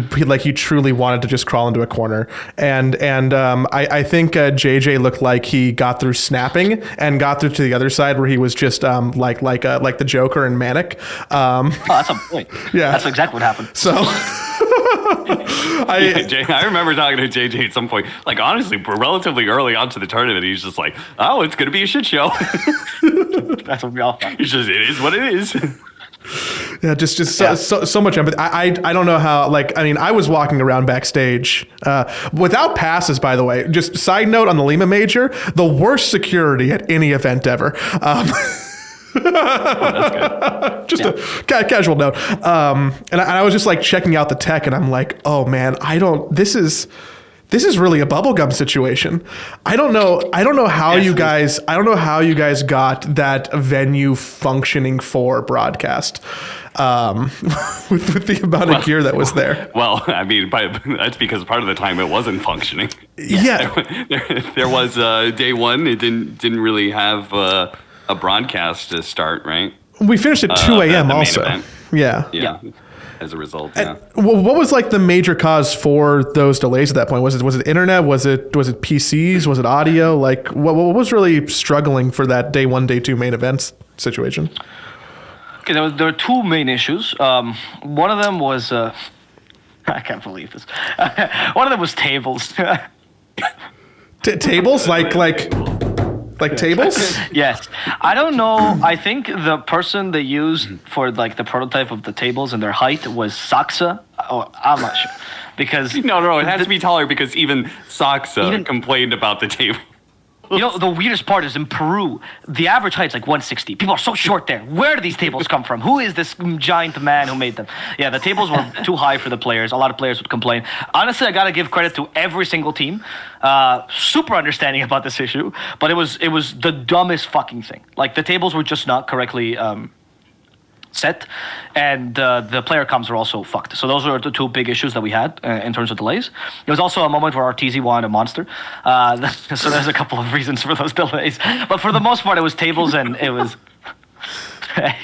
truly wanted to just crawl into a corner, and I think JJ looked like he got through snapping and got through to the other side where he was just like the Joker and manic. That's a point. Yeah, that's exactly what happened. So. I remember talking to JJ at some point. Like honestly, relatively early on to the tournament, he's just like, "Oh, it's gonna be a shit show." That's what we all thought. It's just, it is what it is. Yeah, just so much empathy. I don't know how. Like, I mean, I was walking around backstage without passes. By the way, just side note on the Lima Major, the worst security at any event ever. Just a casual note. And I was just like checking out the tech, and I'm like, oh man, this is really a bubblegum situation. I don't know how you guys got that venue functioning for broadcast. With the amount of gear that was there. Well, I mean, that's because part of the time it wasn't functioning. Yeah. There was day one. It didn't really have a broadcast to start, right? We finished at 2 a.m. also. Yeah. As a result, yeah. What was like the major cause for those delays at that point? Was it internet? Was it PCs? Was it audio? Like what was really struggling for that day one, day two main events situation? Okay, there were two main issues. One of them was I can't believe this. One of them was tables. Tables like tables? Yes. I don't know. I think the person they used for like the prototype of the tables and their height was Saxa. Oh, I'm not sure. Because no, it has to be taller because even Saxa complained about the table. You know, the weirdest part is in Peru, the average height's like 160. People are so short there. Where do these tables come from? Who is this giant man who made them? Yeah, the tables were too high for the players. A lot of players would complain. Honestly, I got to give credit to every single team. Super understanding about this issue, but it was the dumbest fucking thing. Like, the tables were just not correctly set, and the player comms are also fucked. So those were the two big issues that we had in terms of delays. There was also a moment where our TZ wanted a monster. So there's a couple of reasons for those delays. But for the most part, it was tables and it was...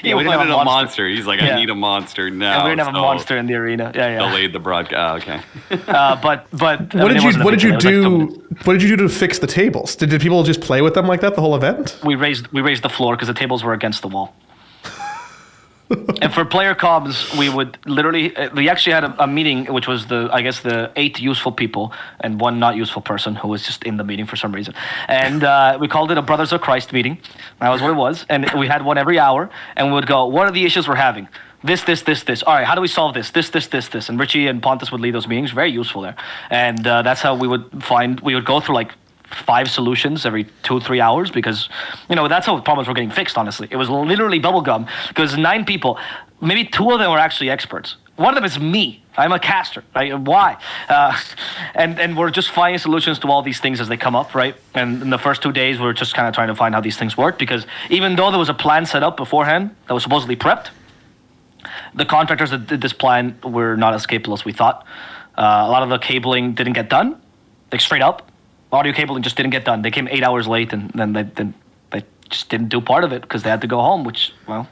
we wanted a monster. He's like, I need a monster now. And we didn't have a monster in the arena. Yeah. Delayed the broadcast. Okay. But what did you do to fix the tables? Did people just play with them like that the whole event? We raised the floor because the tables were against the wall. And for player comms, we would literally, we actually had a meeting, which was the 8 useful people and 1 not useful person who was just in the meeting for some reason. And we called it a Brothers of Christ meeting. That was what it was. And we had one every hour, and we would go, what are the issues we're having? This. All right, how do we solve this? This. And Richie and Pontus would lead those meetings. Very useful there. And that's how we would go through like 5 solutions every 2-3 hours, because that's how problems were getting fixed. Honestly, it was literally bubblegum because 9 people, maybe 2 of them were actually experts. One of them is me. I'm a caster. Right? Why? And we're just finding solutions to all these things as they come up, right? And in the first 2 days, we're just kind of trying to find how these things work, because even though there was a plan set up beforehand that was supposedly prepped, the contractors that did this plan were not as capable as we thought. A lot of the cabling didn't get done, like straight up. Audio cabling just didn't get done. They came 8 hours late, and then they just didn't do part of it because they had to go home, which, well...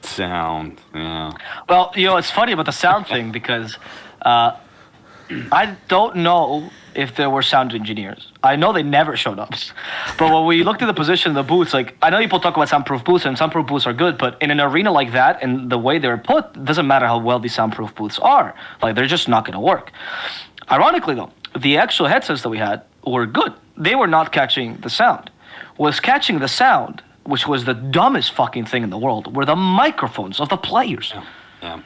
Sound, yeah. Well, it's funny about the sound thing because I don't know if there were sound engineers. I know they never showed up. But when we looked at the position of the booths, like, I know people talk about soundproof booths, and soundproof booths are good, but in an arena like that, and the way they're put, it doesn't matter how well these soundproof booths are. Like, they're just not going to work. Ironically, though, the actual headsets that we had were good. They were not catching the sound. Was catching the sound, which was the dumbest fucking thing in the world, were the microphones of the players. Yeah.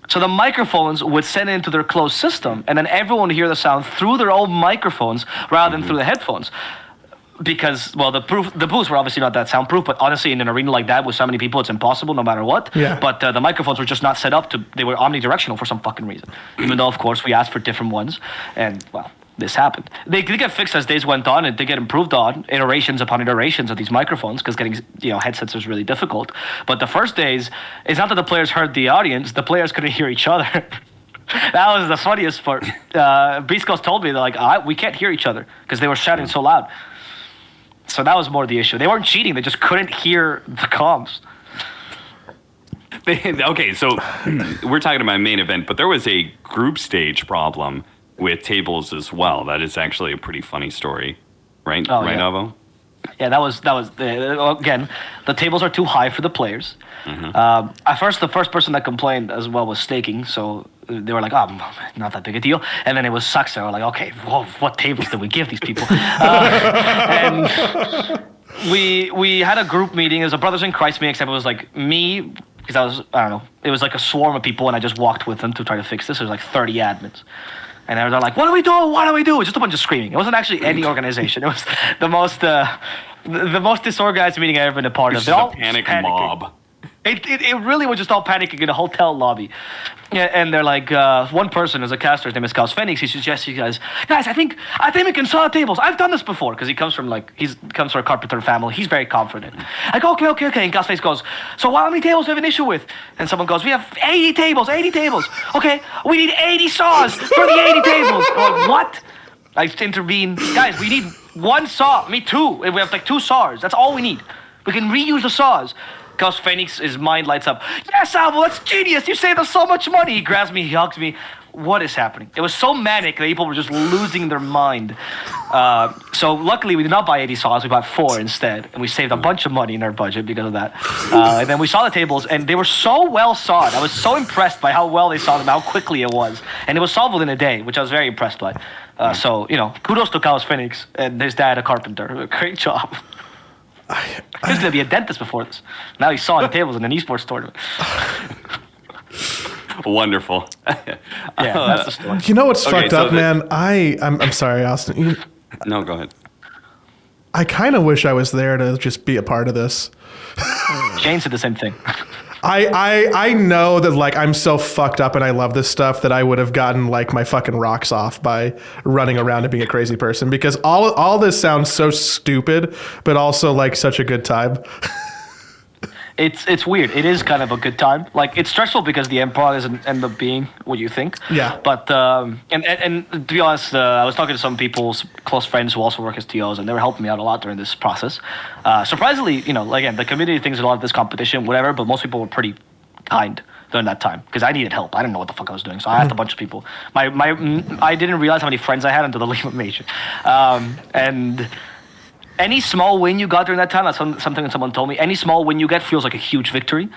So the microphones would send it into their closed system, and then everyone would hear the sound through their own microphones rather than through the headphones. Because, well, the booths were obviously not that soundproof, but honestly, in an arena like that with so many people, it's impossible no matter what. Yeah. But the microphones were just not set up they were omnidirectional for some fucking reason. Even though, of course, we asked for different ones, and, well, this happened. They did get fixed as days went on, and they get improved on, iterations upon iterations of these microphones, because getting headsets was really difficult. But the first days, it's not that the players heard the audience, the players couldn't hear each other. That was the funniest part. Beast Ghost told me, they're like, we can't hear each other, because they were shouting so loud. So that was more the issue. They weren't cheating, they just couldn't hear the comms. Okay, so we're talking about main event, but there was a group stage problem with tables as well. That is actually a pretty funny story, right? Oh, right, yeah. Avo? Yeah, that was again, the tables are too high for the players. At first, the first person that complained as well was staking, so they were like, oh, not that big a deal. And then it was sucks. They were like, okay, whoa, what tables did we give these people? And we had a group meeting. It was a Brothers in Christ meeting, except it was like me, because I don't know, it was like a swarm of people, and I just walked with them to try to fix this. There was like 30 admins. And they're like, what do we do? What do we do? Just a bunch of screaming. It wasn't actually any organization. It was the most disorganized meeting I've ever been a part of. It's a panic mob. It really was just all panicking in a hotel lobby. Yeah, and they're like, one person is a caster, his name is Chaos Phoenix. He suggests you guys, I think we can saw tables. I've done this before, because he comes from a carpenter family. He's very confident. I go, okay. And Chaos Phoenix goes, so how many tables do you have an issue with? And someone goes, we have 80 tables. Okay, we need 80 saws for the 80 tables. I'm like, what? I intervene. Guys, we need one saw. Me too. We have like 2 saws. That's all we need. We can reuse the saws. Chaos Phoenix, his mind lights up. Yes, Alvo, that's genius. You saved us so much money. He grabs me, he hugs me. What is happening? It was so manic that people were just losing their mind. So luckily, we did not buy 80 saws. We bought 4 instead, and we saved a bunch of money in our budget because of that. And then we saw the tables, and they were so well sawed. I was so impressed by how well they sawed them, how quickly it was. And it was solved within a day, which I was very impressed by. So, kudos to Chaos Phoenix and his dad, a carpenter. Great job. He was going to be a dentist before this. Now he's sawing tables in an esports tournament. Wonderful. Yeah, that's the story. You know what's fucked up, man? I'm sorry, Austin. No, go ahead. I kind of wish I was there to just be a part of this. Shane said the same thing. I know that like I'm so fucked up and I love this stuff that I would have gotten like my fucking rocks off by running around and being a crazy person, because all this sounds so stupid, but also like such a good time. It's weird. It is kind of a good time. Like, it's stressful because the improv doesn't end up being what you think. Yeah. But and to be honest, I was talking to some people's close friends who also work as Tios, and they were helping me out a lot during this process. Surprisingly, again, the community thinks a lot of this competition, whatever, but most people were pretty kind during that time because I needed help. I didn't know what the fuck I was doing, so I asked a bunch of people. I didn't realize how many friends I had until the Lima major, and. Any small win you got during that time, that's something that someone told me, any small win you get feels like a huge victory.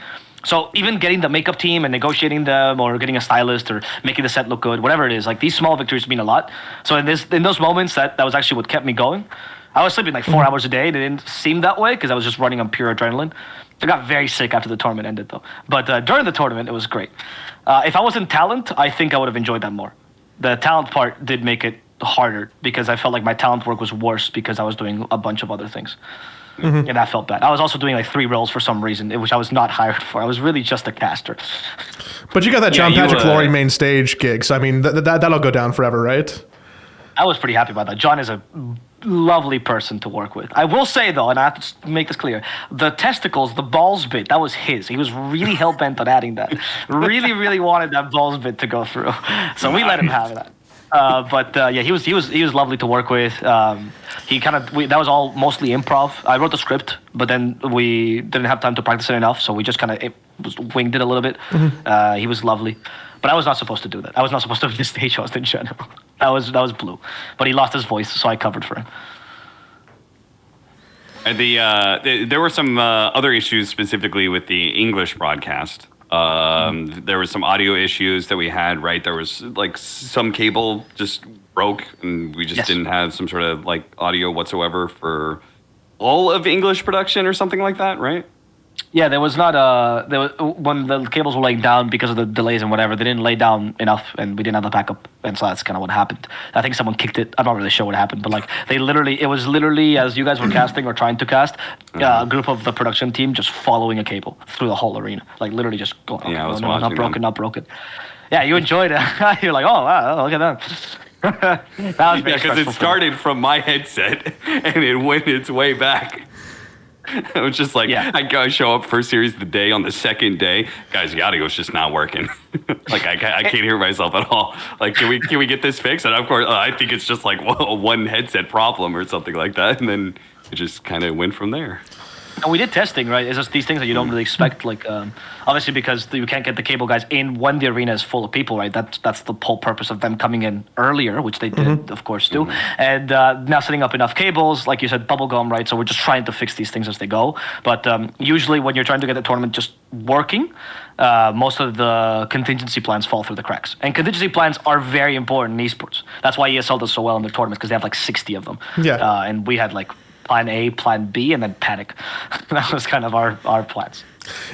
So even getting the makeup team and negotiating them or getting a stylist or making the set look good, whatever it is, like these small victories mean a lot. So in those moments, that was actually what kept me going. I was sleeping like 4 hours a day. It didn't seem that way because I was just running on pure adrenaline. I got very sick after the tournament ended though. But during the tournament, it was great. If I wasn't talent, I think I would have enjoyed that more. The talent part did make it harder because I felt like my talent work was worse because I was doing a bunch of other things. And that felt bad. I was also doing like 3 roles for some reason, which I was not hired for. I was really just a caster. But you got that John Patrick Glory main stage gig, so I mean that'll go down forever, right? I was pretty happy about that. John is a lovely person to work with. I will say though, and I have to make this clear: the testicles, the balls bit, that was his. He was really hell bent on adding that. Really, really wanted that balls bit to go through. So we let him have that. Yeah, he was lovely to work with. That was all mostly improv. I wrote the script, but then we didn't have time to practice it enough, so we just winged it a little bit. He was lovely, but I was not supposed to do that. I was not supposed to be the stage host in general. That was Blue, but he lost his voice, so I covered for him. And there were some other issues specifically with the English broadcast. There was some audio issues that we had, right? There was like some cable just broke and we just didn't have some sort of like audio whatsoever for all of English production or something like that, right? Yeah, there was when the cables were laying down because of the delays and whatever, they didn't lay down enough and we didn't have the backup, and so that's kind of what happened. I think someone kicked it. I'm not really sure what happened, but like it was literally as you guys were casting or trying to cast, a group of the production team just following a cable through the whole arena, like literally just going. Okay, I was no, watching not broken. Yeah, you enjoyed it. You're like, oh wow, look at that. That was very because it started from my headset and it went its way back. I was just like, I go show up first series of the day. On the second day, guys, the audio's just not working. Like I can't hear myself at all. Like, can we get this fixed? And of course, I think it's just like one headset problem or something like that. And then it just kind of went from there. And we did testing, right? It's just these things that you don't really expect. Like, obviously, because you can't get the cable guys in when the arena is full of people, right? That's the whole purpose of them coming in earlier, which they did, of course, do. And now setting up enough cables, like you said, bubblegum, right? So we're just trying to fix these things as they go. But usually when you're trying to get the tournament just working, most of the contingency plans fall through the cracks. And contingency plans are very important in esports. That's why ESL does so well in their tournaments, because they have like 60 of them. Yeah. And we had like plan A, plan B, and then panic. That was kind of our plans.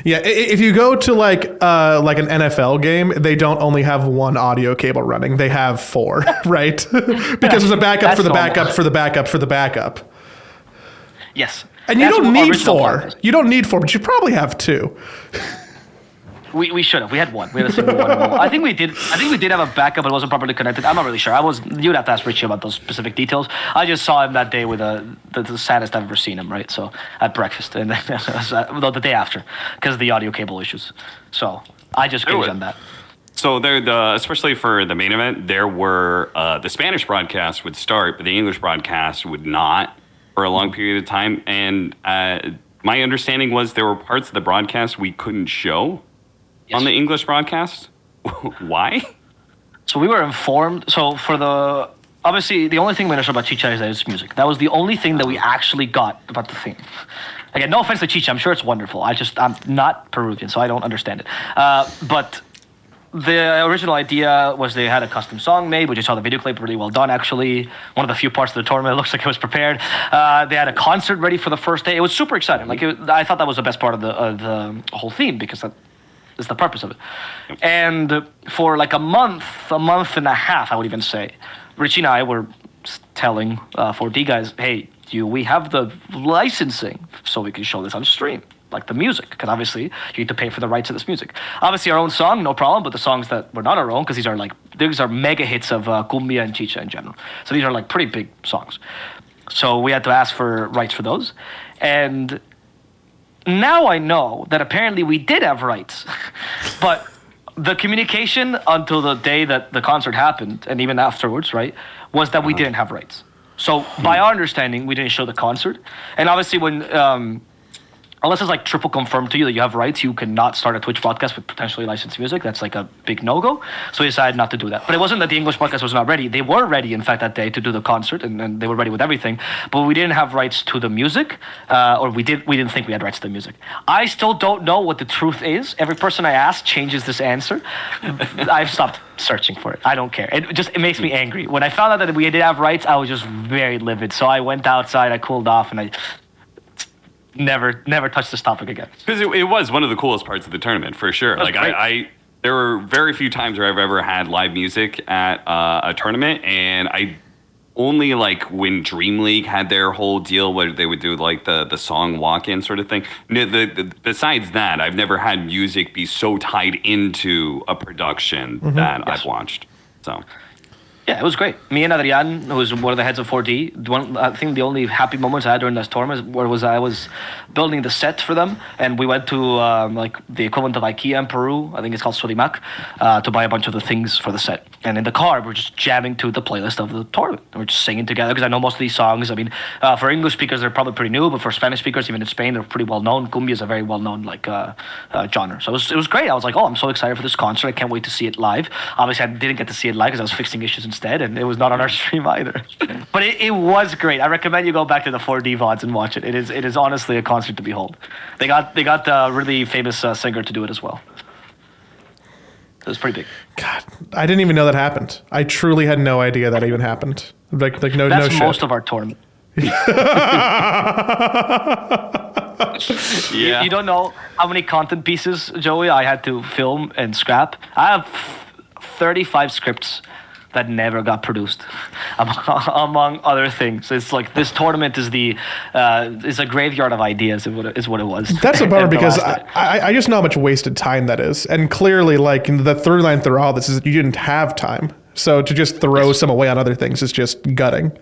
Yeah, if you go to like an NFL game, they don't only have one audio cable running; they have four, right? Because there's a backup for the backup for the backup for the backup. Yes, and you don't need four. You don't need four, but you probably have two. We should have. We had one. We had a single one. I think we did have a backup, but it wasn't properly connected. I'm not really sure. You'd have to ask Richie about those specific details. I just saw him that day with the saddest I've ever seen him. Right, so at breakfast, and then the day after, because of the audio cable issues. So I just gauged on that. So especially for the main event, there were the Spanish broadcast would start, but the English broadcast would not for a long period of time. And my understanding was there were parts of the broadcast we couldn't show. Yes. On the English broadcast? Why? So we were informed. So obviously, the only thing we understood about Chicha is that it's music. That was the only thing that we actually got about the theme. Again, no offense to Chicha. I'm sure it's wonderful. I'm not Peruvian, so I don't understand it. But the original idea was they had a custom song made, which you saw the video clip, really well done, actually. One of the few parts of the tournament, it looks like it was prepared. They had a concert ready for the first day. It was super exciting. Like I thought that was the best part of the whole theme, because that is the purpose of it. And for like a month and a half, I would even say, Richie and I were telling 4D guys, hey, we have the licensing so we can show this on stream, like the music, because obviously you need to pay for the rights to this music. Obviously our own song, no problem, but the songs that were not our own, because these are mega hits of cumbia and chicha in general. So these are like pretty big songs. So we had to ask for rights for those. And now I know that apparently we did have rights, but the communication until the day that the concert happened, and even afterwards, right, was that we didn't have rights. So by our understanding, we didn't show the concert. And obviously when, unless it's like triple confirmed to you that you have rights, you cannot start a Twitch broadcast with potentially licensed music. That's like a big no-go. So we decided not to do that. But it wasn't that the English broadcast was not ready. They were ready, in fact, that day to do the concert, and they were ready with everything. But we didn't have rights to the music, or we didn't think we had rights to the music. I still don't know what the truth is. Every person I ask changes this answer. I've stopped searching for it. I don't care. It makes me angry. When I found out that we did have rights, I was just very livid. So I went outside, I cooled off, and I never touch this topic again. Because it was one of the coolest parts of the tournament, for sure. Like I there were very few times where I've ever had live music at a tournament, and I only like when Dream League had their whole deal where they would do like the song walk-in sort of thing. Besides that, I've never had music be so tied into a production that I've watched. So Yeah, it was great. Me and Adrian, who was one of the heads of 4D, I think the only happy moments I had during this tournament was I was building the set for them, and we went to like the equivalent of IKEA in Peru, I think it's called Surimac, to buy a bunch of the things for the set. And in the car, we're just jamming to the playlist of the tournament. We're just singing together because I know most of these songs. I mean, for English speakers, they're probably pretty new, but for Spanish speakers, even in Spain, they're pretty well known. Cumbia is a very well known like genre. So it was great. I was like, oh, I'm so excited for this concert. I can't wait to see it live. Obviously, I didn't get to see it live because I was fixing issues instead, and it was not on our stream either. But it was great. I recommend you go back to the 4D VODs and watch it. It is honestly a concert to behold. They got a really famous singer to do it as well. It was pretty big. God, I didn't even know that happened. I truly had no idea that even happened. Like no That's shit. most of our tournament. Yeah. You don't know how many content pieces, Joey, I had to film and scrap. I have 35 scripts that never got produced, among other things. It's like this tournament is a graveyard of ideas. Is what it was. That's a bummer because I just know how much wasted time that is, and clearly, like the through line through all this is that you didn't have time. So to just throw some away on other things is just gutting.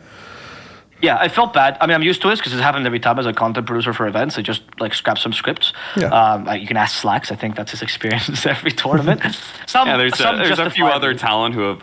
Yeah, I felt bad. I mean, I'm used to this because it's happened every time as a content producer for events. I just like scrap some scripts. Yeah. You can ask Slacks. I think that's his experience every tournament. There's a few other talent who have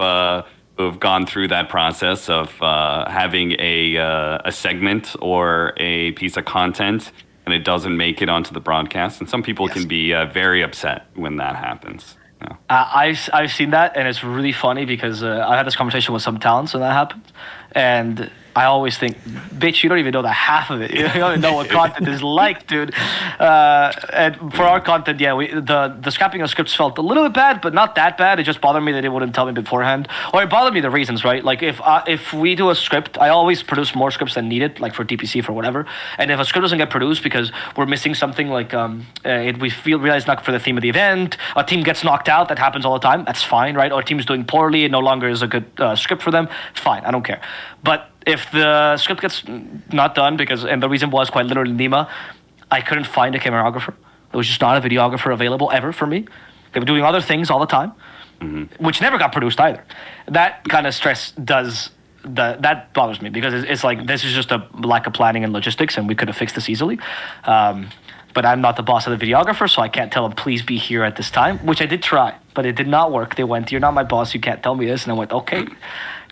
gone through that process of having a segment or a piece of content and it doesn't make it onto the broadcast. And some people can be very upset when that happens. Yeah. I've seen that, and it's really funny because I had this conversation with some talents when that happened, and I always think, bitch, you don't even know the half of it. You don't even know what content is like, dude. And for our content, yeah, the scrapping of scripts felt a little bit bad, but not that bad. It just bothered me that they wouldn't tell me beforehand. Or it bothered me the reasons, right? Like if we do a script, I always produce more scripts than needed, like for DPC, for whatever. And if a script doesn't get produced because we're missing something, like we realize not for the theme of the event, a team gets knocked out, that happens all the time, that's fine, right? Or a team's doing poorly, it no longer is a good script for them, fine, I don't care. But if the script gets not done and the reason was quite literally Lima, I couldn't find a cameraographer. There was just not a videographer available ever for me. They were doing other things all the time, which never got produced either. That kind of stress that bothers me because it's like this is just a lack of planning and logistics, and we could have fixed this easily. But I'm not the boss of the videographer, so I can't tell them, please be here at this time, which I did try, but it did not work. They went, you're not my boss, you can't tell me this. And I went, okay,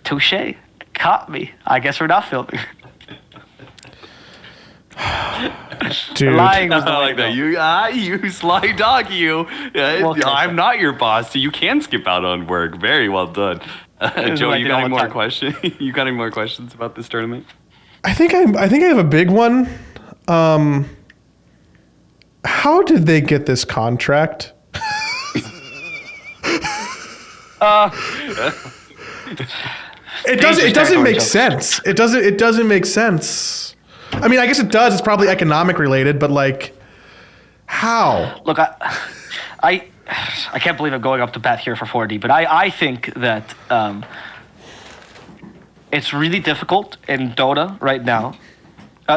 touche. Caught me. I guess we're not filming. Dude. Lying was I like that. You sly dog, you. I'm not your boss, so you can skip out on work. Very well done. Joe, you got any more questions? You got any more questions about this tournament? I think I have a big one. How did they get this contract? It doesn't make sense. It doesn't make sense. I mean, I guess it does. It's probably economic related, but like, how? Look, I can't believe I'm going up to bat here for 4D, but I think that it's really difficult in Dota right now.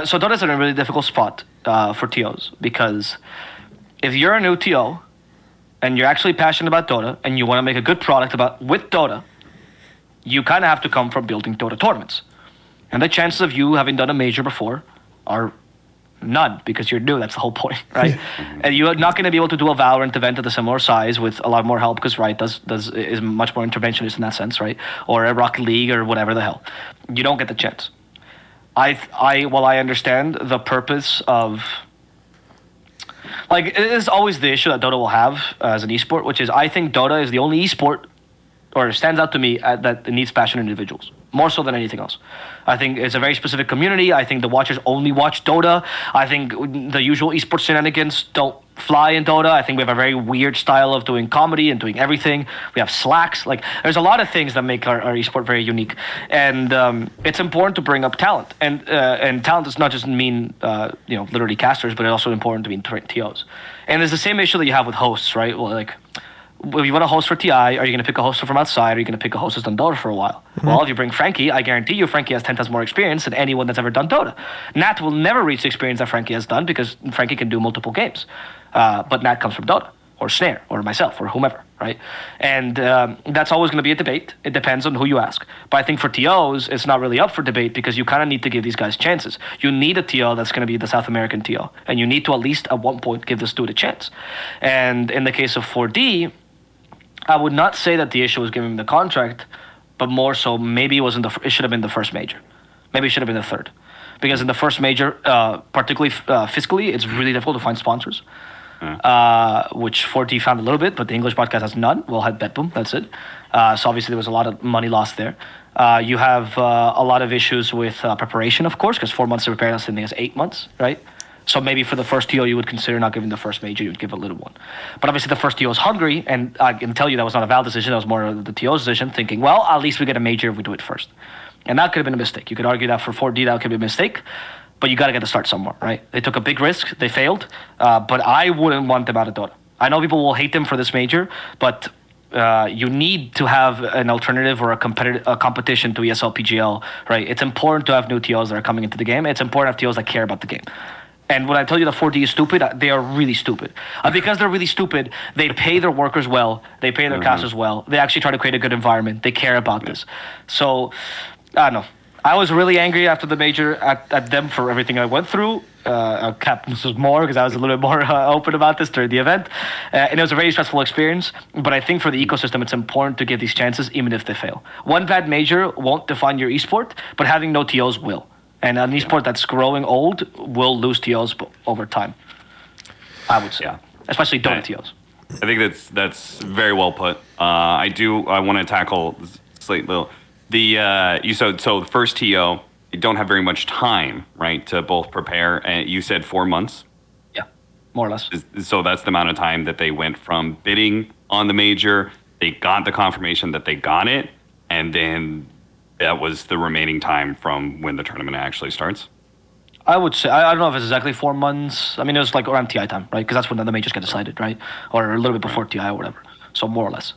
So Dota's in a really difficult spot for TOs because if you're a new TO and you're actually passionate about Dota and you want to make a good product with Dota, you kind of have to come from building Dota tournaments. And the chances of you having done a major before are none because you're new. That's the whole point, right? And you're not going to be able to do a Valorant event at a similar size with a lot more help because Riot is much more interventionist in that sense, right? Or a Rocket League or whatever the hell. You don't get the chance. While I understand the purpose of, like, it is always the issue that Dota will have as an esport, which is I think Dota is the only esport, or stands out to me that it needs passionate individuals more so than anything else. I think it's a very specific community. I think the watchers only watch Dota. I think the usual esports shenanigans don't fly in Dota. I think we have a very weird style of doing comedy and doing everything. We have slacks. Like, there's a lot of things that make our esport very unique. And it's important to bring up talent. And talent does not just mean literally casters, but it's also important to mean TOs. And there's the same issue that you have with hosts, right? Well, like, if you want to host for TI, are you going to pick a host from outside? Or are you going to pick a host who's done Dota for a while? Well, if you bring Frankie, I guarantee you Frankie has 10 times more experience than anyone that's ever done Dota. Nat will never reach the experience that Frankie has done because Frankie can do multiple games. But Nat comes from Dota. or Snare or myself or whomever, right? And that's always going to be a debate. It depends on who you ask. But I think for TOs, it's not really up for debate because you kind of need to give these guys chances. You need a TO that's going to be the South American TO, and you need to at least at one point give this dude a chance. And in the case of 4D, I would not say that the issue was giving him the contract, but more so maybe it should have been the first major. Maybe it should have been the third. Because in the first major, particularly fiscally, it's really difficult to find sponsors. Which 4D found a little bit, but the English podcast has none. We'll have BetBoom, that's it. So obviously there was a lot of money lost there. You have a lot of issues with preparation, of course, because 4 months to prepare, that's something as 8 months, right? So maybe for the first TO, you would consider not giving the first major, you would give a little one. But obviously the first TO is hungry, and I can tell you that was not a Val decision, that was more of the TO's decision, thinking, well, at least we get a major if we do it first. And that could have been a mistake. You could argue that for 4D, that could be a mistake. But you got to get to start somewhere, right? They took a big risk. They failed. But I wouldn't want them out of Dota. I know people will hate them for this major, but you need to have an alternative or a competition to ESL PGL, right? It's important to have new TOs that are coming into the game. It's important to have TOs that care about the game. And when I tell you that 4D is stupid, they are really stupid. Because they're really stupid, they pay their workers well. They pay their casters well. They actually try to create a good environment. They care about this. So, I don't know. I was really angry after the major at them for everything I went through. Captain was more because I was a little bit more open about this during the event. And it was a very stressful experience. But I think for the ecosystem, it's important to give these chances even if they fail. One bad major won't define your esport, but having no TOs will. And an esport that's growing old will lose TOs over time, I would say. Yeah. Especially Dota TOs. I think that's very well put. I want to tackle Slate Lil. So the first TO, you don't have very much time, right, to both prepare. And you said 4 months. Yeah, more or less. So that's the amount of time that they went from bidding on the major. They got the confirmation that they got it, and then that was the remaining time from when the tournament actually starts. I would say, I don't know if it's exactly 4 months. I mean, it was like around TI time, right? Because that's when the majors get decided, right? Or a little bit before TI or whatever. So more or less.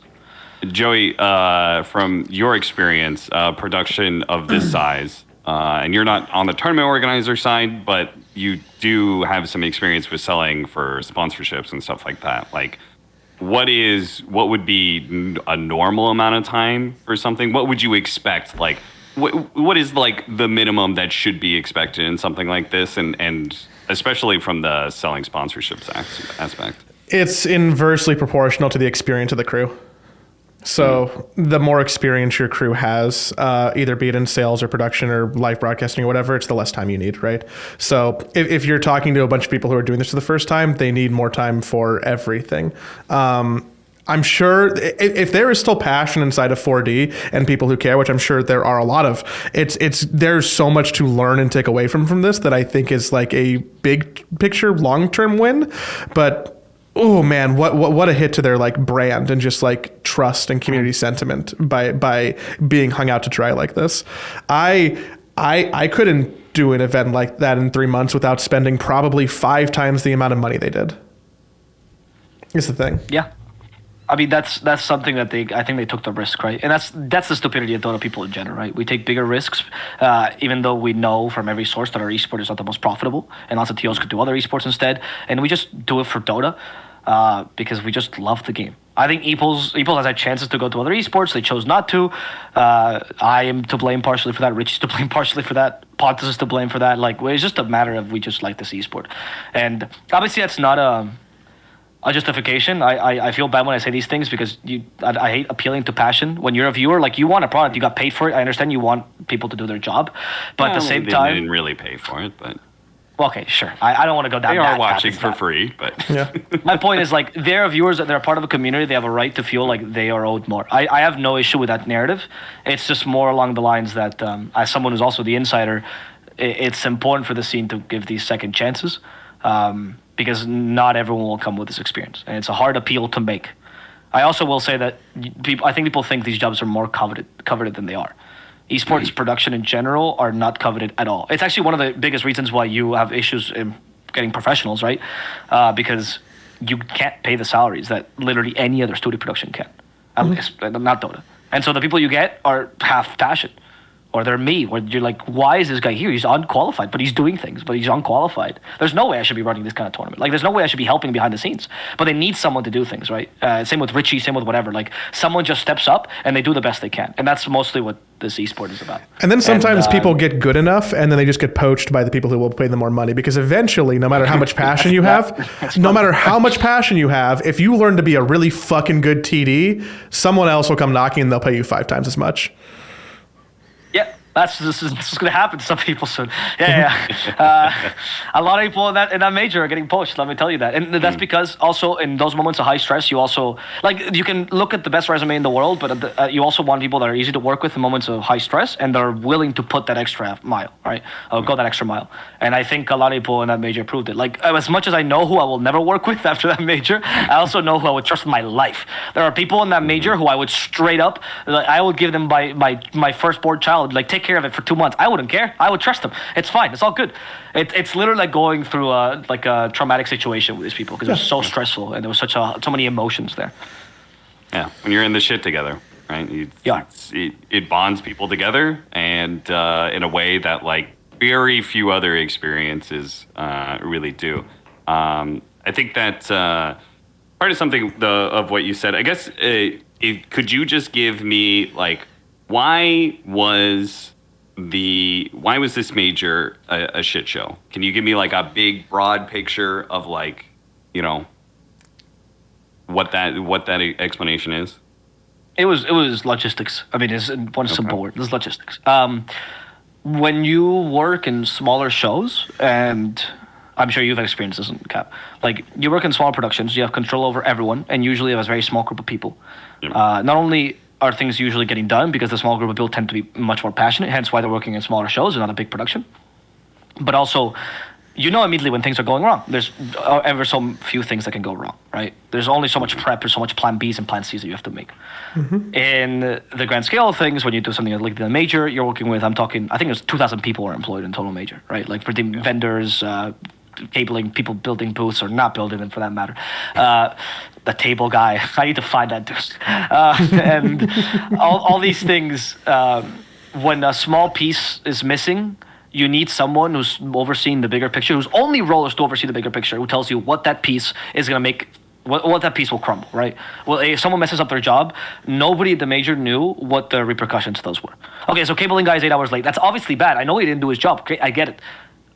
Joey, from your experience, production of this size, and you're not on the tournament organizer side, but you do have some experience with selling for sponsorships and stuff like that. Like, what would be a normal amount of time for something? What would you expect? Like, what is like the minimum that should be expected in something like this, and especially from the selling sponsorships aspect? It's inversely proportional to the experience of the crew. So the more experience your crew has, either be it in sales or production or live broadcasting or whatever, it's the less time you need, right? So if you're talking to a bunch of people who are doing this for the first time, they need more time for everything. I'm sure if there is still passion inside of 4D and people who care, which I'm sure there are a lot of, there's so much to learn and take away from this that I think is like a big picture long-term win. But oh man, what a hit to their like brand and just like trust and community sentiment by being hung out to dry like this. I couldn't do an event like that in 3 months without spending probably 5 times the amount of money they did. Is the thing. Yeah. I mean, that's something that I think they took the risk, right? And that's the stupidity of Dota people in general, right? We take bigger risks, even though we know from every source that our esport is not the most profitable, and lots of TOs could do other esports instead, and we just do it for Dota because we just love the game. I think Eeples has had chances to go to other esports. They chose not to. I am to blame partially for that. Rich is to blame partially for that. Pontus is to blame for that. Like, it's just a matter of we just like this esport, and obviously that's not a justification. I feel bad when I say these things because I hate appealing to passion. When you're a viewer, like you want a product, you got paid for it. I understand you want people to do their job, but at the same time, they didn't really pay for it. But okay, sure. I don't want to go down. They are watching for free, but yeah. My point is like they're viewers that they're part of a community. They have a right to feel like they are owed more. I have no issue with that narrative. It's just more along the lines that as someone who's also the insider, it's important for the scene to give these second chances. Because not everyone will come with this experience, and it's a hard appeal to make. I also will say that I think people think these jobs are more coveted than they are. Esports production in general are not coveted at all. It's actually one of the biggest reasons why you have issues in getting professionals, right? Because you can't pay the salaries that literally any other studio production can. Not Dota. And so the people you get are half passion, or they're me, where you're like, why is this guy here? He's unqualified, but he's doing things, but he's unqualified. There's no way I should be running this kind of tournament. Like, there's no way I should be helping behind the scenes. But they need someone to do things, right? Same with Richie, same with whatever. Like, someone just steps up and they do the best they can. And that's mostly what this esport is about. And then sometimes people get good enough and then they just get poached by the people who will pay them more money, because eventually, no matter how much passion you have, if you learn to be a really fucking good TD, someone else will come knocking and they'll pay you 5 times as much. Yeah, this is going to happen to some people soon. Yeah. A lot of people in that major are getting poached. Let me tell you that, and that's because also in those moments of high stress, you also you can look at the best resume in the world, but you also want people that are easy to work with in moments of high stress and they're willing to put that extra mile, right? Go that extra mile. And I think a lot of people in that major proved it. Like, as much as I know who I will never work with after that major, I also know who I would trust in my life. There are people in that major who I would straight up, I would give them my firstborn child, like, take care of it for 2 months. I wouldn't care. I would trust them. It's fine. It's all good. It's literally like going through a traumatic situation with these people, because it was so stressful and there was so many emotions there. Yeah, when you're in the shit together, right? It bonds people together, and in a way that like very few other experiences really do. I think that part of something of what you said, I guess, could you just give me like, why was this major a shit show? Can you give me like a big broad picture of like, you know, what that explanation is? It was logistics. I mean, it's one simple word. It's logistics. When you work in smaller shows, and I'm sure you've experienced this in Cap, like, you work in small productions, you have control over everyone, and usually you have a very small group of people. Yep. Not only are things usually getting done because the small group of people tend to be much more passionate, hence why they're working in smaller shows and not a big production. But also, you know immediately when things are going wrong. There's ever so few things that can go wrong, right? There's only so much prep, there's so much plan Bs and plan Cs that you have to make. Mm-hmm. In the grand scale of things, when you do something like the major, you're working with, I think there's 2,000 people are employed in total major, right? Like, for the vendors, cabling, people building booths or not building them for that matter. The table guy, I need to find that dude. And all these things, when a small piece is missing, you need someone who's overseeing the bigger picture, whose only role is to oversee the bigger picture, who tells you what that piece is going to make, what that piece will crumble, right? Well, if someone messes up their job, nobody at the major knew what the repercussions of those were. Okay, so cabling guy is 8 hours late. That's obviously bad. I know he didn't do his job. Okay, I get it.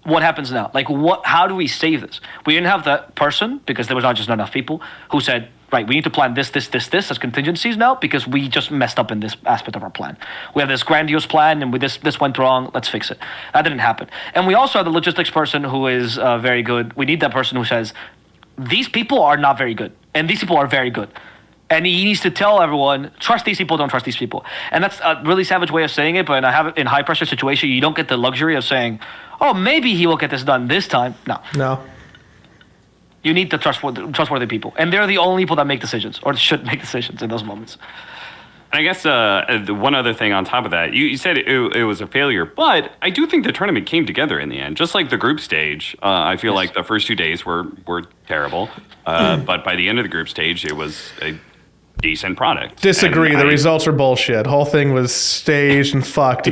What happens now? Like, how do we save this? We didn't have that person, because there was not enough people, who said, right, we need to plan this as contingencies now, because we just messed up in this aspect of our plan. We have this grandiose plan, and this went wrong, let's fix it. That didn't happen. And we also have the logistics person who is very good. We need that person who says, these people are not very good, and these people are very good. And he needs to tell everyone, trust these people, don't trust these people. And that's a really savage way of saying it, but in high pressure situation, you don't get the luxury of saying, oh, maybe he will get this done this time. No. You need the trustworthy people. And they're the only people that make decisions, or should make decisions in those moments. And I guess one other thing on top of that, you said it was a failure, but I do think the tournament came together in the end. Just like the group stage, I feel like the first 2 days were terrible. But by the end of the group stage, it was a decent product. Disagree. The results are bullshit. Whole thing was staged and fucked.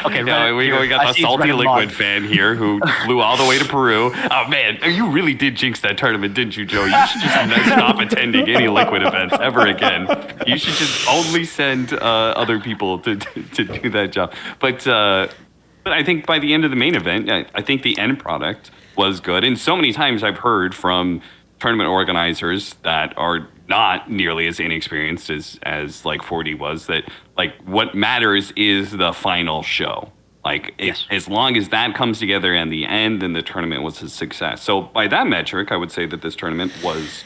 Okay, we got the salty liquid fan here who flew all the way to Peru. Oh man, you really did jinx that tournament, didn't you, Joe? You should just stop attending any liquid events ever again. You should just only send other people to do that job. But I think by the end of the main event, I think the end product was good. And so many times I've heard from tournament organizers that are not nearly as inexperienced as like 40 was, that like what matters is the final show. Like as long as that comes together in the end, then the tournament was a success. So by that metric, I would say that this tournament was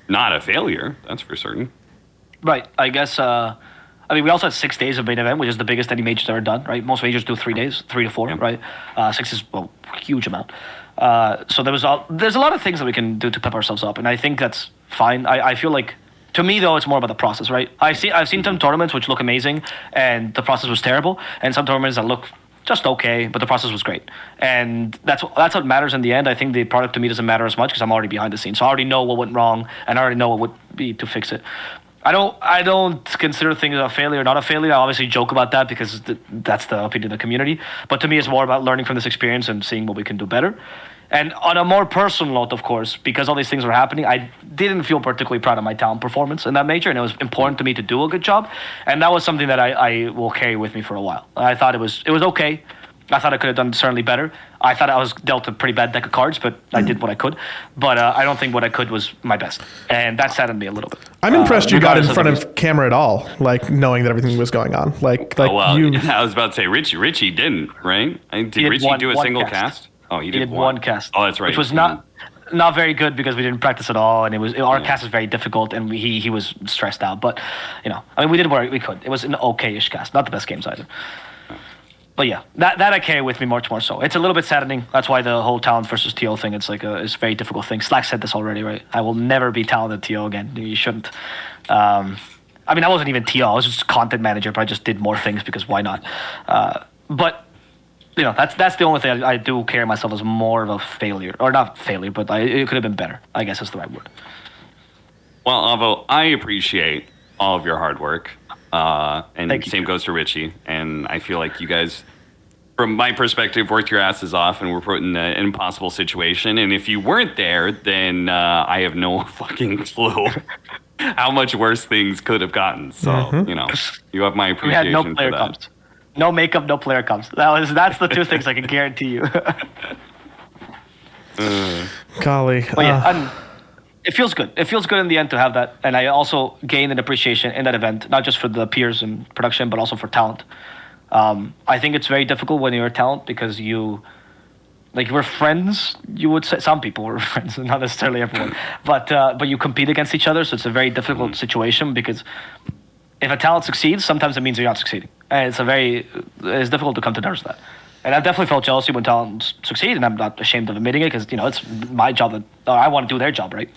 not a failure. That's for certain. Right. I guess. I mean, we also had 6 days of main event, which is the biggest any major's ever done. Right. Most majors do 3 days, 3 to 4. Yeah. Right. 6 is a huge amount. So there's a lot of things that we can do to pep ourselves up, and I think that's fine. I feel like, to me though, it's more about the process, right? I've seen some tournaments which look amazing, and the process was terrible, and some tournaments that look just okay, but the process was great, and that's what matters in the end. I think the product to me doesn't matter as much because I'm already behind the scenes, so I already know what went wrong, and I already know what would be to fix it. I don't consider things a failure or not a failure. I obviously joke about that because that's the opinion of the community. But to me, it's more about learning from this experience and seeing what we can do better. And on a more personal note, of course, because all these things were happening, I didn't feel particularly proud of my talent performance in that major, and it was important to me to do a good job. And that was something that I will carry with me for a while. I thought it was okay. I thought I could have done certainly better. I thought I was dealt a pretty bad deck of cards, but I did what I could. But I don't think what I could was my best, and that saddened me a little bit. I'm impressed you got in front of camera at all, like knowing that everything was going on. Like you. I was about to say Richie didn't, right? Did Richie do a single cast? Oh, he did one cast. Oh, that's right. Which was not very good because we didn't practice at all, and our cast was very difficult, and he was stressed out. But we did what we could. It was an okay-ish cast, not the best games either. But yeah, that I carry with me much more so. It's a little bit saddening. That's why the whole talent versus TO thing, it's like it's a very difficult thing. Slack said this already, right? I will never be talented TO again. You shouldn't. I wasn't even TO. I was just content manager, but I just did more things because why not? But that's the only thing I do carry myself as more of a failure, or not failure, but it could have been better. I guess that's the right word. Well, Avo, I appreciate all of your hard work. And same goes to Richie. And I feel like you guys, from my perspective, worked your asses off and were put in an impossible situation. And if you weren't there, then I have no fucking clue how much worse things could have gotten. So, you have my appreciation. We had no player comps. No makeup, no player comps. That's the two things I can guarantee you. Golly. But yeah, it feels good. It feels good in the end to have that. And I also gained an appreciation in that event, not just for the peers and production, but also for talent. I think it's very difficult when you're a talent because we're friends, you would say. Some people were friends, not necessarily everyone. But you compete against each other, so it's a very difficult situation because if a talent succeeds, sometimes it means you're not succeeding. And it's difficult to come to terms with that. And I've definitely felt jealousy when talents succeed, and I'm not ashamed of admitting it because it's my job I want to do their job, right?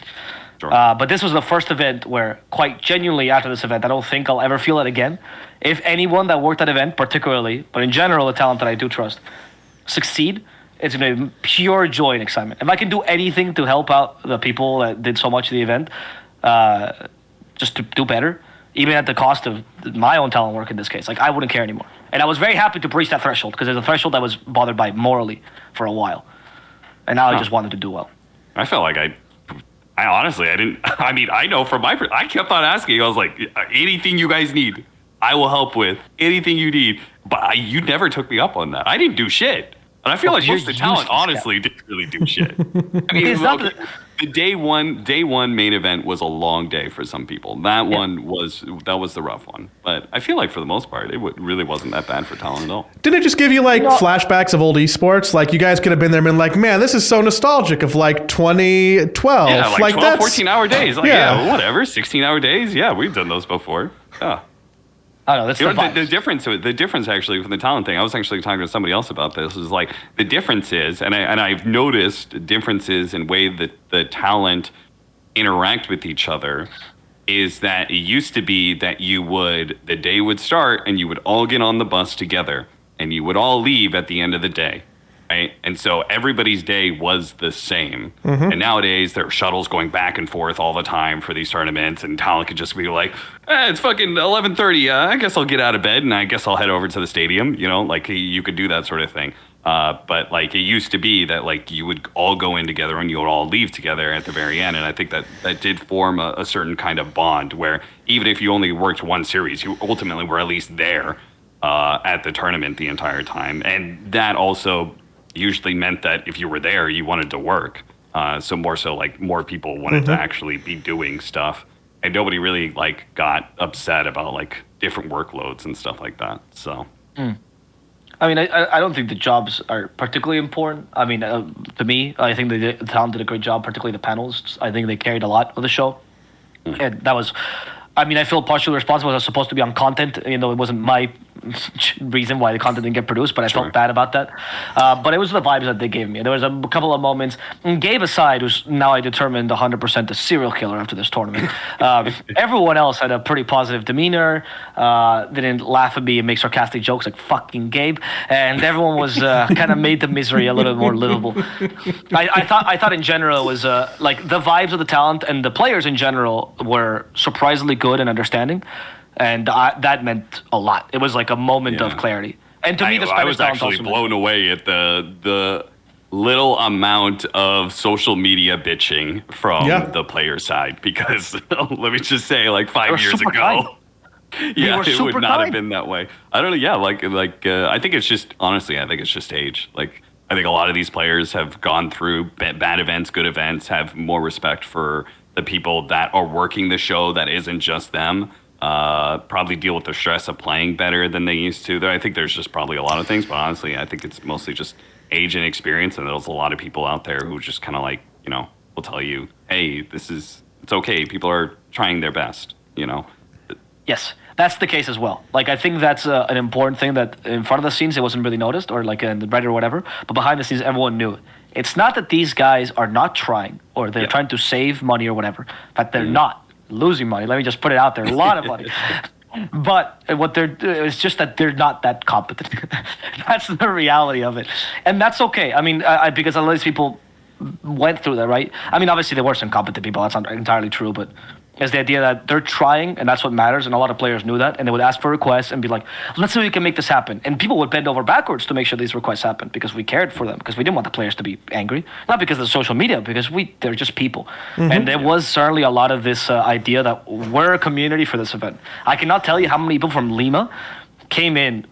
Sure. But this was the first event where, quite genuinely, after this event, I don't think I'll ever feel it again. If anyone that worked that event, particularly, but in general, the talent that I do trust, succeed, it's going to be pure joy and excitement. If I can do anything to help out the people that did so much of the event, just to do better, even at the cost of my own talent work in this case, I wouldn't care anymore. And I was very happy to breach that threshold because there's a threshold I was bothered by morally for a while. And now I just wanted to do well. I felt like I honestly, I didn't, I know from I kept on asking. I was like, anything you guys need, I will help with. Anything you need. But you never took me up on that. I didn't do shit. And I feel like most of the talent honestly didn't really do shit. The day one main event was a long day for some people. That was the rough one. But I feel like for the most part, it really wasn't that bad for talent at all. Didn't it just give you flashbacks of old esports? Like you guys could have been there and been like, man, this is so nostalgic of 2012. Yeah, like 12, 14-hour days. Yeah, whatever. 16-hour days. Yeah, we've done those before. Yeah. I don't know. That's the difference actually from the talent thing. I was actually talking to somebody else about this. Is like the difference is, and I've noticed differences in way that the talent interact with each other. Is that it used to be that the day would start and you would all get on the bus together and you would all leave at the end of the day. Right? And so everybody's day was the same. Mm-hmm. And nowadays there are shuttles going back and forth all the time for these tournaments, and talent could just be like, it's fucking 11:30. I guess I'll get out of bed and I guess I'll head over to the stadium. You could do that sort of thing. But it used to be that you would all go in together and you would all leave together at the very end. And I think that did form a certain kind of bond where even if you only worked one series, you ultimately were at least there at the tournament the entire time. And that also usually meant that if you were there, you wanted to work. More people wanted to actually be doing stuff. And nobody really got upset about different workloads and stuff like that. So. I don't think the jobs are particularly important. To me, I think the talent did a great job, particularly the panels. I think they carried a lot of the show. And that was, I feel partially responsible. I was supposed to be on content, even though it wasn't my reason why the content didn't get produced, but I felt bad about that. But it was the vibes that they gave me. There was a couple of moments, Gabe aside, who's now I determined 100% a serial killer after this tournament. Everyone else had a pretty positive demeanor, didn't laugh at me and make sarcastic jokes like fucking Gabe, and everyone was kind of made the misery a little bit more livable. I thought in general it was like the vibes of the talent and the players in general were surprisingly good and understanding. And that meant a lot. It was like a moment of clarity. And to me, the Spanish I was actually blown away at the little amount of social media bitching from the player side, because let me just say, like 5 years ago, it would not have been that way. I don't know. Yeah, I think it's just, honestly, I think it's just age. Like, I think a lot of these players have gone through bad events, good events, have more respect for the people that are working the show that isn't just them. Probably deal with the stress of playing better than they used to. I think there's just probably a lot of things, but honestly, I think it's mostly just age and experience, and there's a lot of people out there who just kind of like, will tell you, hey, it's okay. People are trying their best, Yes, that's the case as well. Like, I think that's an important thing that in front of the scenes, it wasn't really noticed, or like in the Reddit or whatever, but behind the scenes, everyone knew it. It's not that these guys are not trying, or they're trying to save money or whatever. In fact, they're not losing money. Let me just put it out there. A lot of money. But it's just that they're not that competent. That's the reality of it. And that's okay. I mean, because a lot of these people went through that, right? I mean, obviously there were some competent people. That's not entirely true, but it's the idea that they're trying, and that's what matters. And a lot of players knew that, and they would ask for requests and be like, let's see if we can make this happen. And people would bend over backwards to make sure these requests happen, because we cared for them, because we didn't want the players to be angry. Not because of the social media, because they're just people. Mm-hmm. And there was certainly a lot of this idea that we're a community for this event. I cannot tell you how many people from Lima came in.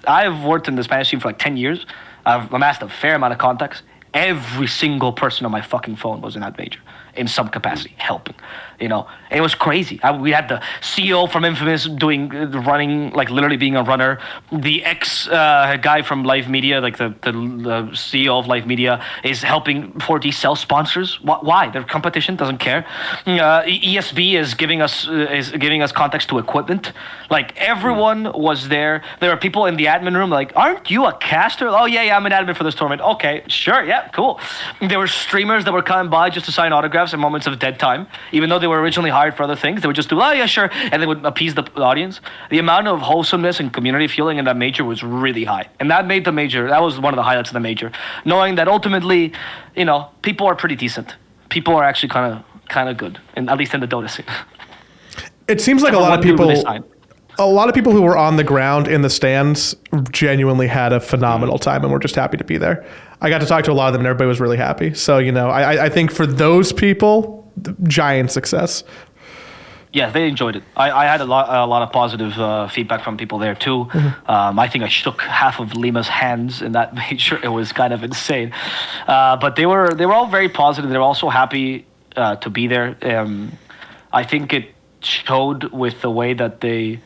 I've worked in the Spanish team for like 10 years. I've amassed a fair amount of contacts. Every single person on my fucking phone was in that major in some capacity, helping. It was crazy. We had the CEO from Infamous running, like literally being a runner. The guy from Live Media, like the CEO of Live Media, is helping 4D sell sponsors. Why? Their competition doesn't care. ESB is giving us context to equipment. Like, everyone was there. There are people in the admin room like, aren't you a caster? Oh yeah, I'm an admin for this tournament. Okay, sure, yeah, cool. There were streamers that were coming by just to sign autographs in moments of dead time, even though they were originally hired for other things. They would just do, oh yeah, sure, and they would appease the audience. The amount of wholesomeness and community feeling in that major was really high, and that was one of the highlights of the major. Knowing that ultimately, people are pretty decent. People are actually kind of good, and at least in the Dota scene. It seems like a lot of people who were on the ground in the stands genuinely had a phenomenal time, and we're just happy to be there. I got to talk to a lot of them, and everybody was really happy. So, I think for those people, giant success. Yeah, they enjoyed it. I had a lot of positive feedback from people there too. Mm-hmm. I think I shook half of Lima's hands in that major. It was kind of insane. But they were all very positive. They were also happy to be there. I think it showed with the way that they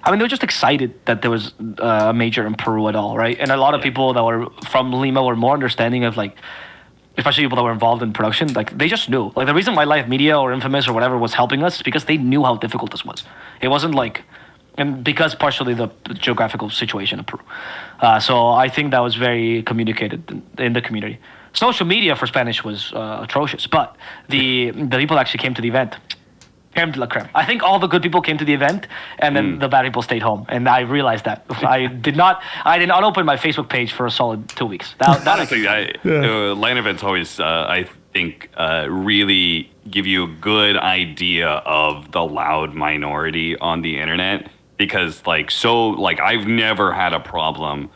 were just excited that there was a major in Peru at all, right? And a lot of people that were from Lima were more understanding of, like, especially people that were involved in production, like, they just knew. Like, the reason why Live Media or Infamous or whatever was helping us is because they knew how difficult this was. It wasn't like, and because partially the geographical situation of Peru. So I think that was very communicated in the community. Social media for Spanish was atrocious, but the people that actually came to the event, creme de la creme. I think all the good people came to the event, and then the bad people stayed home. And I realized that. I did not open my Facebook page for a solid 2 weeks. Honestly, LAN events always, I think, really give you a good idea of the loud minority on the internet, because I've never had a problem.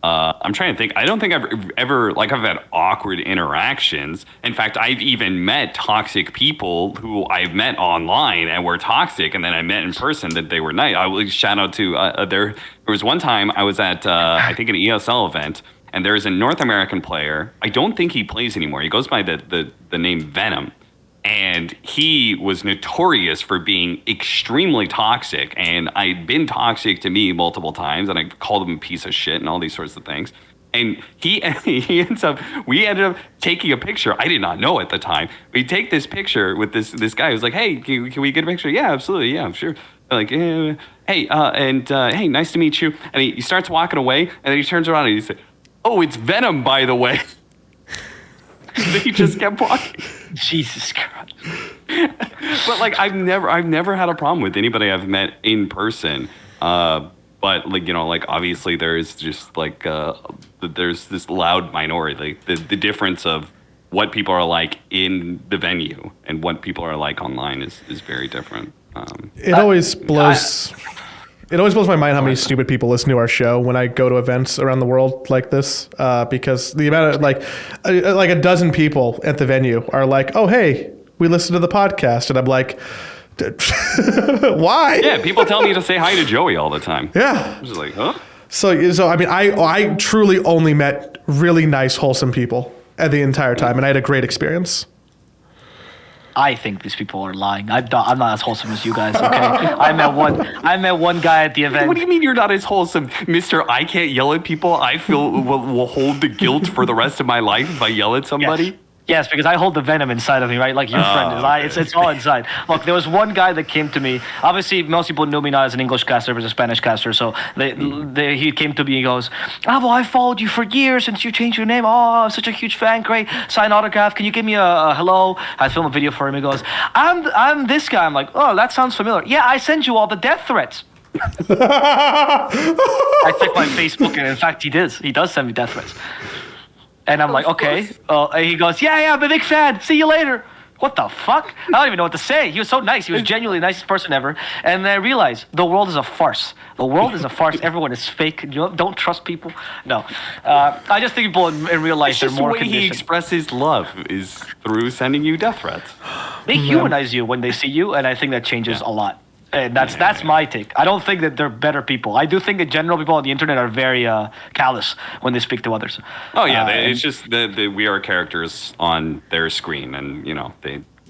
I'm trying to think. I don't think I've ever I've had awkward interactions. In fact, I've even met toxic people who I've met online and were toxic, and then I met in person that they were nice. I will shout out to there was one time I was at I think an ESL event, and there's a North American player. I don't think he plays anymore. He goes by the name Venom. And he was notorious for being extremely toxic. And I'd been toxic to me multiple times, and I called him a piece of shit and all these sorts of things. And we ended up taking a picture. I did not know at the time. We take this picture with this guy who's like, hey, can we get a picture? Yeah, absolutely. Yeah, sure. like, hey, nice to meet you. And he starts walking away, and then he turns around and he says, oh, it's Venom, by the way. He just kept walking. Jesus Christ. But like, I've never had a problem with anybody I've met in person. But like, like obviously there's just like there's this loud minority. Like the difference of what people are like in the venue and what people are like online is very different. It always blows my mind how many stupid people listen to our show when I go to events around the world like this, because the amount of like a dozen people at the venue are like, oh, hey, we listen to the podcast. And I'm like, why? Yeah, people tell me to say hi to Joey all the time. Yeah. I'm just like, huh? So I mean, I truly only met really nice, wholesome people at the entire time, and I had a great experience. I think these people are lying. I'm not as wholesome as you guys. Okay, I met one guy at the event. What do you mean you're not as wholesome, Mister? I can't yell at people. I feel will hold the guilt for the rest of my life if I yell at somebody. Yes, because I hold the venom inside of me, right? Like your friend is. Okay. It's all inside. Look, there was one guy that came to me. Obviously, most people knew me not as an English caster, but as a Spanish caster. So he came to me. He goes, "Avo, I followed you for years since you changed your name. Oh, I'm such a huge fan. Great, sign autograph. Can you give me a hello?" I filmed a video for him. He goes, "I'm this guy." I'm like, "Oh, that sounds familiar. Yeah, I send you all the death threats." I checked my Facebook, and in fact, he does. He does send me death threats. And I'm like, okay. And he goes, yeah, I'm a big fan. See you later. What the fuck? I don't even know what to say. He was so nice. He was genuinely the nicest person ever. And then I realized the world is a farce. The world is a farce. Everyone is fake. Don't trust people. No. I just think people in real life are more conditioned. The way he expresses love is through sending you death threats. They humanize you when they see you, and I think that changes a lot. And that's my take. I don't think that they're better people. I do think that general people on the internet are very callous when they speak to others. Oh yeah, it's just that we are characters on their screen, and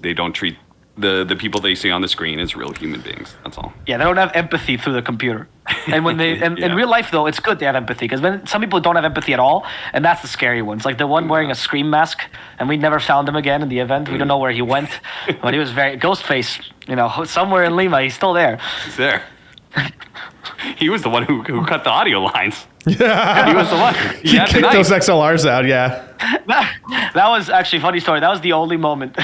they don't treat the people they see on the screen as real human beings. That's all. Yeah, they don't have empathy through the computer. And when they in real life though, it's good to have empathy, because some people don't have empathy at all, and that's the scary ones. Like the one wearing a Scream mask, and we never found him again in the event. We don't know where he went, but he was very Ghostface. Somewhere in Lima, he's still there. He's there. He was the one who cut the audio lines. Yeah, he was the one. He kicked those XLRs out. Yeah. That was actually a funny story. That was the only moment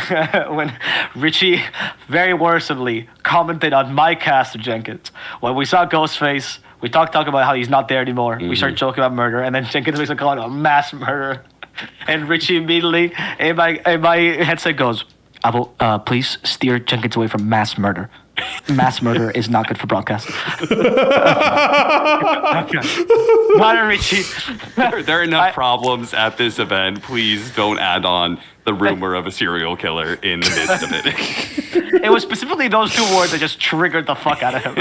when Richie very worrisomely commented on my cast of Jenkins. When we saw Ghostface, we talked about how he's not there anymore. We started joking about murder, and then Jenkins was calling it a mass murder. And Richie immediately in my headset goes, "Avo, please steer Jenkins away from mass murder. Mass murder is not good for broadcasting." Not a Richie. There are enough problems at this event. Please don't add on the rumor of a serial killer in the midst of it. It was specifically those two words that just triggered the fuck out of him.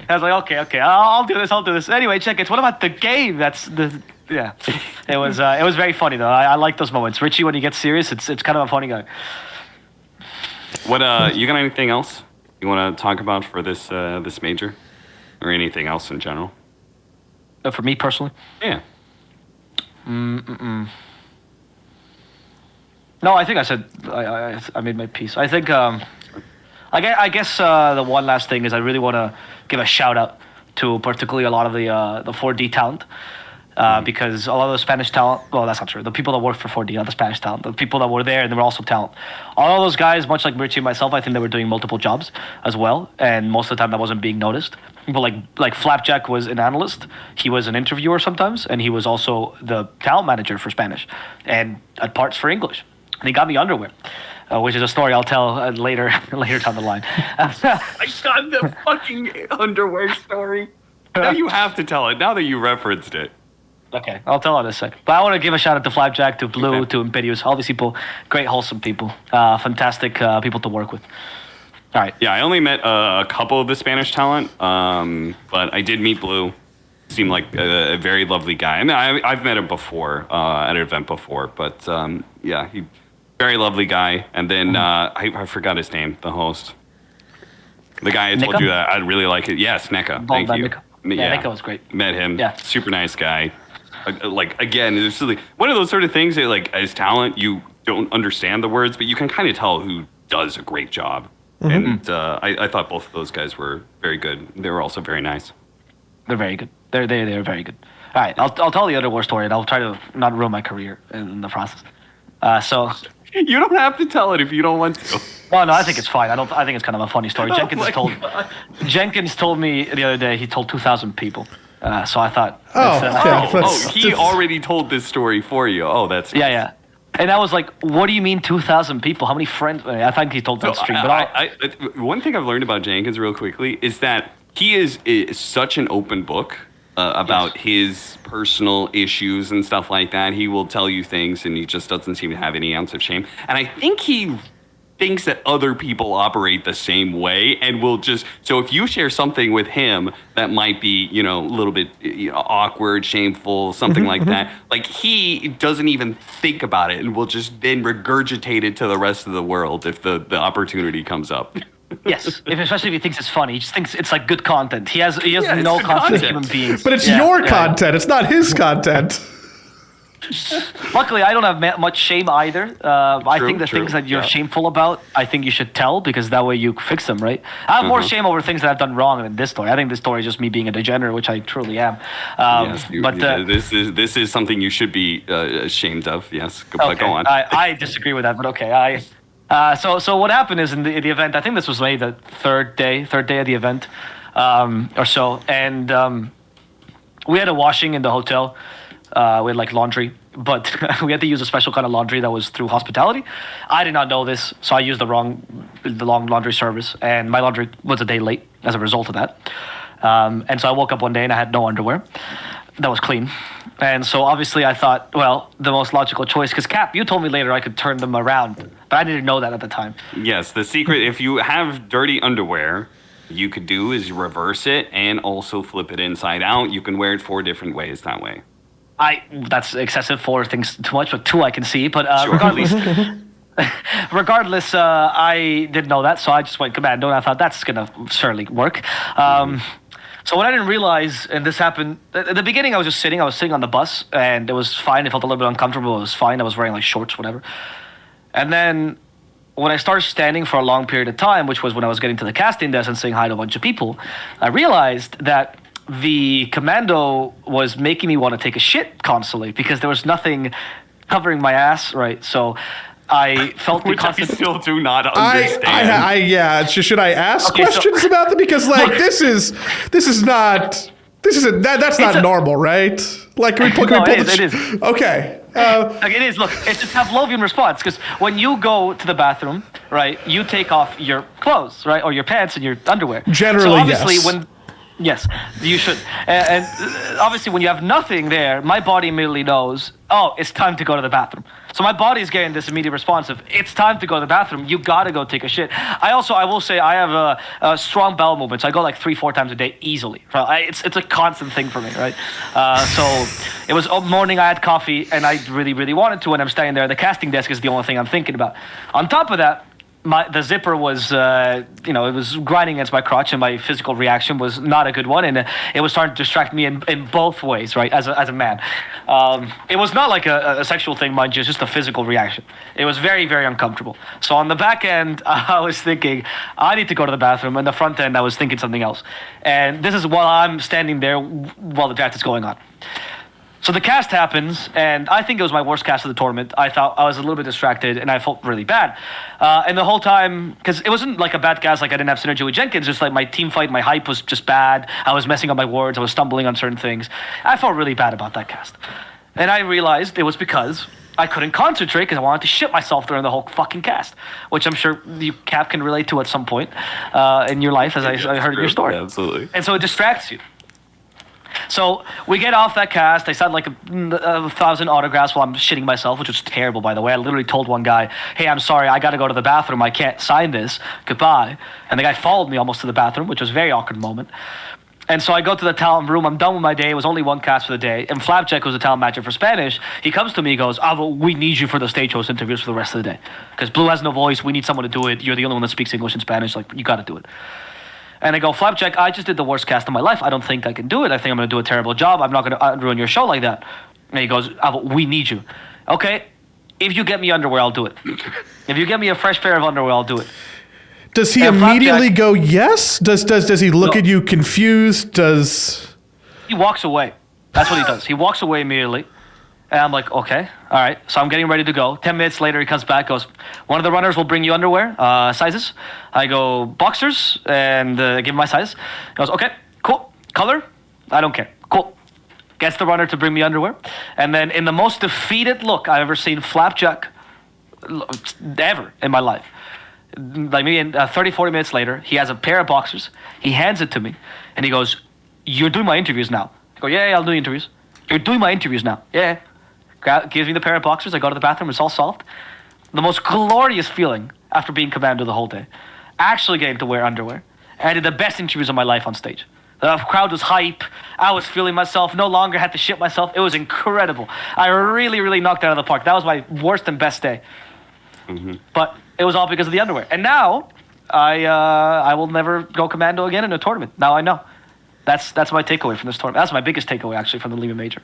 I was like, okay, I'll do this. Anyway, Jenkins, what about the game? Yeah. It was very funny though. I like those moments. Richie, when he gets serious, it's kind of a funny guy. What you got anything else you want to talk about for this major, or anything else in general? For me personally? Yeah. No, I think I said I made my piece. I think I guess the one last thing is I really want to give a shout out to particularly a lot of the 4D talent. Because a lot of the Spanish talent, well, that's not true. The people that worked for 4D, not the Spanish talent, the people that were there, and they were also talent. All of those guys, much like Richie and myself, I think they were doing multiple jobs as well, and most of the time that wasn't being noticed. People like Flapjack was an analyst, he was an interviewer sometimes, and he was also the talent manager for Spanish, and at parts for English. And he got me underwear. Which is a story I'll tell later down the line. I got the fucking underwear story. Now you have to tell it, now that you referenced it. Okay, I'll tell in a sec. But I want to give a shout out to Flapjack, to Blue, to Imperius, all these people, great, wholesome people, fantastic people to work with. All right. Yeah, I only met a couple of the Spanish talent, but I did meet Blue. Seemed like a very lovely guy. I mean, I've met him before at an event before, but yeah, he very lovely guy. And then I forgot his name, the host, the guy I told you that I'd really like it. Yes, Neka. Thank you. Yeah, Neka was great. Met him. Yeah, super nice guy. Like again, it's like one of those sort of things that, like, as talent, you don't understand the words, but you can kind of tell who does a great job. And I thought both of those guys were very good. They were also very nice. They're very good. They're very good. All right, I'll tell the other war story, and I'll try to not ruin my career in the process. So You don't have to tell it if you don't want to. well, no, I think it's fine. I think it's kind of a funny story. Jenkins told me the other day he told 2,000 people. So I thought. He already told this story for you. Oh, that's nice. Yeah. And I was like, what do you mean 2,000 people? How many friends? I think he told that stream. But one thing I've learned about Jenkins real quickly is that he is such an open book about his personal issues and stuff like that. He will tell you things and he just doesn't seem to have any ounce of shame. And I think he thinks that other people operate the same way and will just, so if you share something with him that might be, a little bit awkward, shameful, something like that, like he doesn't even think about it and will just then regurgitate it to the rest of the world if the opportunity comes up. Yes, especially if he thinks it's funny. He just thinks it's like good content. He has no concept of human beings. But it's your content. It's not his content. Luckily, I don't have much shame either. I think the things that you're shameful about, I think you should tell because that way you fix them, right? I have more shame over things that I've done wrong than this story. I think this story is just me being a degenerate, which I truly am. This is something you should be ashamed of. Yes, go on. I disagree with that, but okay. So what happened is in the event, I think this was maybe the third day of the event, or so, and we had a washing in the hotel. We had like laundry, but we had to use a special kind of laundry that was through hospitality. I did not know this, so I used the long laundry service, and my laundry was a day late as a result of that. And so I woke up one day and I had no underwear that was clean. And so obviously I thought, well, the most logical choice, because Cap, you told me later I could turn them around, but I didn't know that at the time. Yes, the secret, if you have dirty underwear, you could do is reverse it and also flip it inside out. You can wear it 4 different ways that way. That's excessive. 4 things too much, but 2 I can see. But regardless, I didn't know that, so I just went commando, and I thought that's gonna surely work. So what I didn't realize, and this happened at the beginning, I was sitting on the bus, and it was fine. It felt a little bit uncomfortable. It was fine. I was wearing like shorts, whatever. And then when I started standing for a long period of time, which was when I was getting to the casting desk and saying hi to a bunch of people, I realized that the commando was making me want to take a shit constantly because there was nothing covering my ass, right? So I felt the constant. I still do not understand. Should I ask questions about them? Because that's not normal, right? Like, it is. Okay. It is. Look, it's just Pavlovian response because when you go to the bathroom, right, you take off your clothes, right, or your pants and your underwear. Generally, so obviously, yes. Yes, you should. And obviously, when you have nothing there, my body immediately knows, oh, it's time to go to the bathroom. So my body is getting this immediate response of, it's time to go to the bathroom. You gotta go take a shit. I will say, I have a strong bowel movements. I go like 3-4 times a day easily. It's a constant thing for me, right? So it was morning. I had coffee, and I really, really wanted to. And I'm standing there. The casting desk is the only thing I'm thinking about. On top of that, the zipper was, it was grinding against my crotch, and my physical reaction was not a good one, and it was starting to distract me in both ways, right, as a man. It was not like a sexual thing, mind you, it's just a physical reaction. It was very, very uncomfortable. So on the back end, I was thinking, I need to go to the bathroom, and the front end, I was thinking something else. And this is while I'm standing there while the draft is going on. So the cast happens, and I think it was my worst cast of the tournament. I thought I was a little bit distracted, and I felt really bad. And the whole time, because it wasn't like a bad cast, like I didn't have synergy with Jenkins, just like my team fight, my hype was just bad. I was messing up my words. I was stumbling on certain things. I felt really bad about that cast. And I realized it was because I couldn't concentrate because I wanted to shit myself during the whole fucking cast, which I'm sure you, Cap, can relate to at some point in your life, as I heard your story. Yeah, absolutely. And so it distracts you. So we get off that cast. I signed like 1,000 autographs while I'm shitting myself, which was terrible, by the way. I literally told one guy, hey, I'm sorry, I got to go to the bathroom. I can't sign this. Goodbye. And the guy followed me almost to the bathroom, which was a very awkward moment. And so I go to the talent room. I'm done with my day. It was only one cast for the day. And Flapjack, who's a talent manager for Spanish, he comes to me and goes, we need you for the stage host interviews for the rest of the day. Because Blue has no voice. We need someone to do it. You're the only one that speaks English and Spanish. Like, you got to do it. And I go, Flapjack, I just did the worst cast of my life. I don't think I can do it. I think I'm going to do a terrible job. I'm not going to ruin your show like that. And he goes, we need you. Okay, if you get me underwear, I'll do it. If you get me a fresh pair of underwear, I'll do it. Does he And immediately Flapjack- go yes? Does he look No. at you confused? He walks away. That's what he does. He walks away immediately. And I'm like, okay, all right. So I'm getting ready to go. 10 minutes later, he comes back, goes, one of the runners will bring you underwear, sizes. I go, boxers, and give him my size. He goes, okay, cool. Color? I don't care. Cool. Gets the runner to bring me underwear. And then in the most defeated look I've ever seen Flapjack ever in my life, like maybe 30, 40 minutes later, he has a pair of boxers. He hands it to me, and he goes, you're doing my interviews now. I go, yeah, I'll do interviews. You're doing my interviews now. Yeah. Gives me the pair of boxers. I go to the bathroom. It's all solved. The most glorious feeling after being commando the whole day. Actually getting to wear underwear. And I did the best interviews of my life on stage. The crowd was hype. I was feeling myself. No longer had to shit myself. It was incredible. I really, really knocked it out of the park. That was my worst and best day. But it was all because of the underwear. And now I will never go commando again in a tournament. Now I know. That's my takeaway from this tournament. That's my biggest takeaway actually from the Lima Major.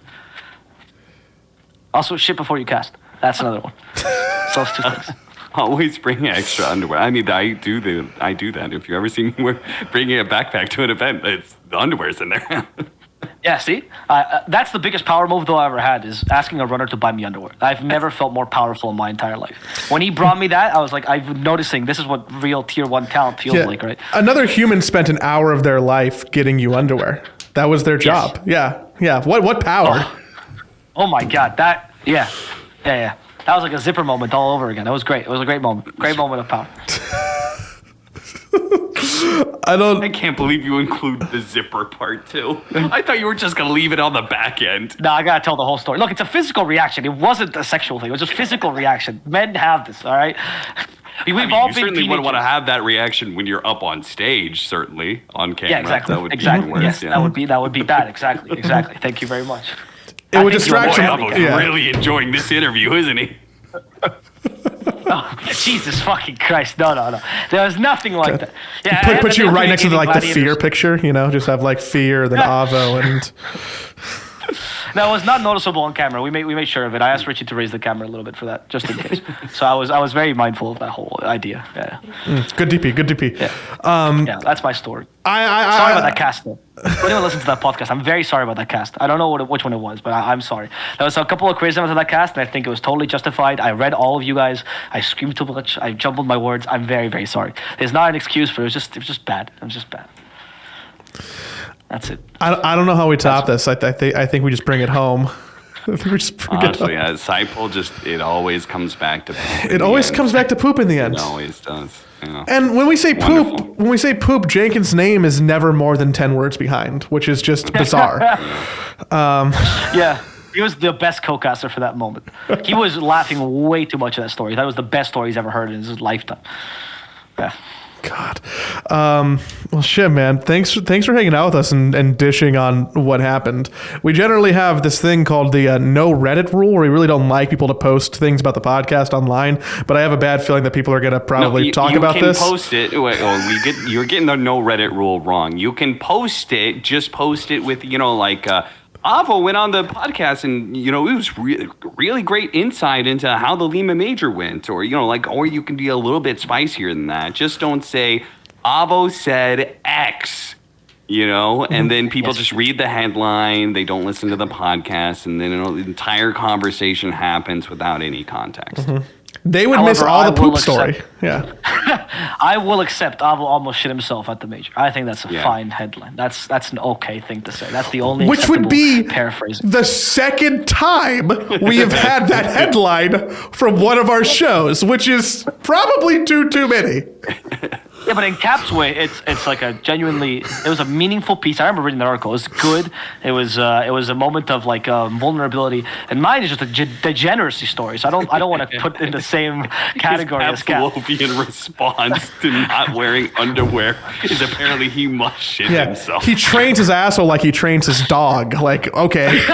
Also, shit before you cast. That's another one. So it's two things. Always bring extra underwear. I mean, I do that. If you ever see me bringing a backpack to an event, it's the underwear's in there. Yeah, see? That's the biggest power move though I ever had, is asking a runner to buy me underwear. I've never felt more powerful in my entire life. When he brought me that, I was like, I'm noticing this is what real tier 1 talent feels like, right? Another human spent an hour of their life getting you underwear. That was their job. Yeah. What power? Oh my God, yeah. That was like a zipper moment all over again. It was great. It was a great moment. Great moment of power. I can't believe you include the zipper part too. I thought you were just gonna leave it on the back end. No, I gotta tell the whole story. Look, it's a physical reaction. It wasn't a sexual thing. It was just physical reaction. Men have this, all right? We've all you been certainly would want to teenagers. have that reaction when you're up on stage, certainly on camera. Yeah, exactly. That would Exactly. be worse. Yes, Yeah. that would be bad. Exactly. Thank you very much. It I would think you're distract more some. Boy, happy. Avo's really enjoying this interview, isn't he? Oh, Jesus fucking Christ! No. There was nothing like that. Yeah, I had Put you the right next to the gladiators. fear picture, just have like fear, then Avo, and No, it was not noticeable on camera. We made sure of it. I asked Richie to raise the camera a little bit for that, just in case. So I was very mindful of that whole idea. Yeah. good DP. Yeah, that's my story. Sorry about that cast, though. If anyone listens to that podcast, I'm very sorry about that cast. I don't know which one it was, but I'm sorry. There was a couple of crazy moments of that cast, and I think it was totally justified. I read all of you guys. I screamed too much. I jumbled my words. I'm very, very sorry. It's not an excuse, but it was just bad. It was just bad. That's it. I don't know how we top this. I think we just bring it home. I think we just bring Honestly, it home. Saipo it always comes back to poop. It always comes back to poop in the end. It always does. And when we say Wonderful. poop, Jenkins' name is never more than 10 words behind, which is just bizarre. Yeah. He was the best co-caster for that moment. He was laughing way too much at that story. That was the best story he's ever heard in his lifetime. Yeah. God. Well, shit, man. Thanks for hanging out with us and dishing on what happened. We generally have this thing called the no Reddit rule, where we really don't like people to post things about the podcast online. But I have a bad feeling that people are going to probably talk about this. You can post it. You're getting the no Reddit rule wrong. You can post it. Just post it with Avo went on the podcast and, it was really great insight into how the Lima Major went, or you can be a little bit spicier than that. Just don't say, Avo said X, and then people just read the headline, they don't listen to the podcast, and then the entire conversation happens without any context. They would miss all the poop story. Yeah. I will accept Avo almost shit himself at the major. I think that's a fine headline. That's an okay thing to say. That's the only Which would be paraphrasing. the second time we have had that headline from one of our shows, which is probably too many. Yeah, but in Cap's way, it's like it was a meaningful piece. I remember reading the article. It was good. It was a moment of vulnerability. And mine is just a degeneracy story. So I don't want to put in the same category as Cap. His Pavlovian response to not wearing underwear is apparently he must shit himself. He trains his asshole like he trains his dog. Like, okay.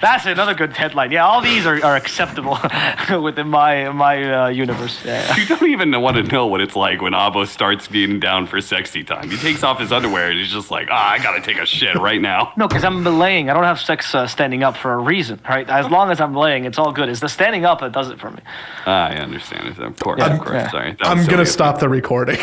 That's another good headline. Yeah, all these are acceptable within my universe. Yeah. You don't even want to know what it's like when when Avo starts getting down for sexy time. He takes off his underwear and he's just like, I gotta take a shit right now. No, because I'm belaying. I don't have sex standing up for a reason, right? As long as I'm belaying, it's all good. It's the standing up that does it for me. I understand. Of course, Sorry. I'm going to stop the recording.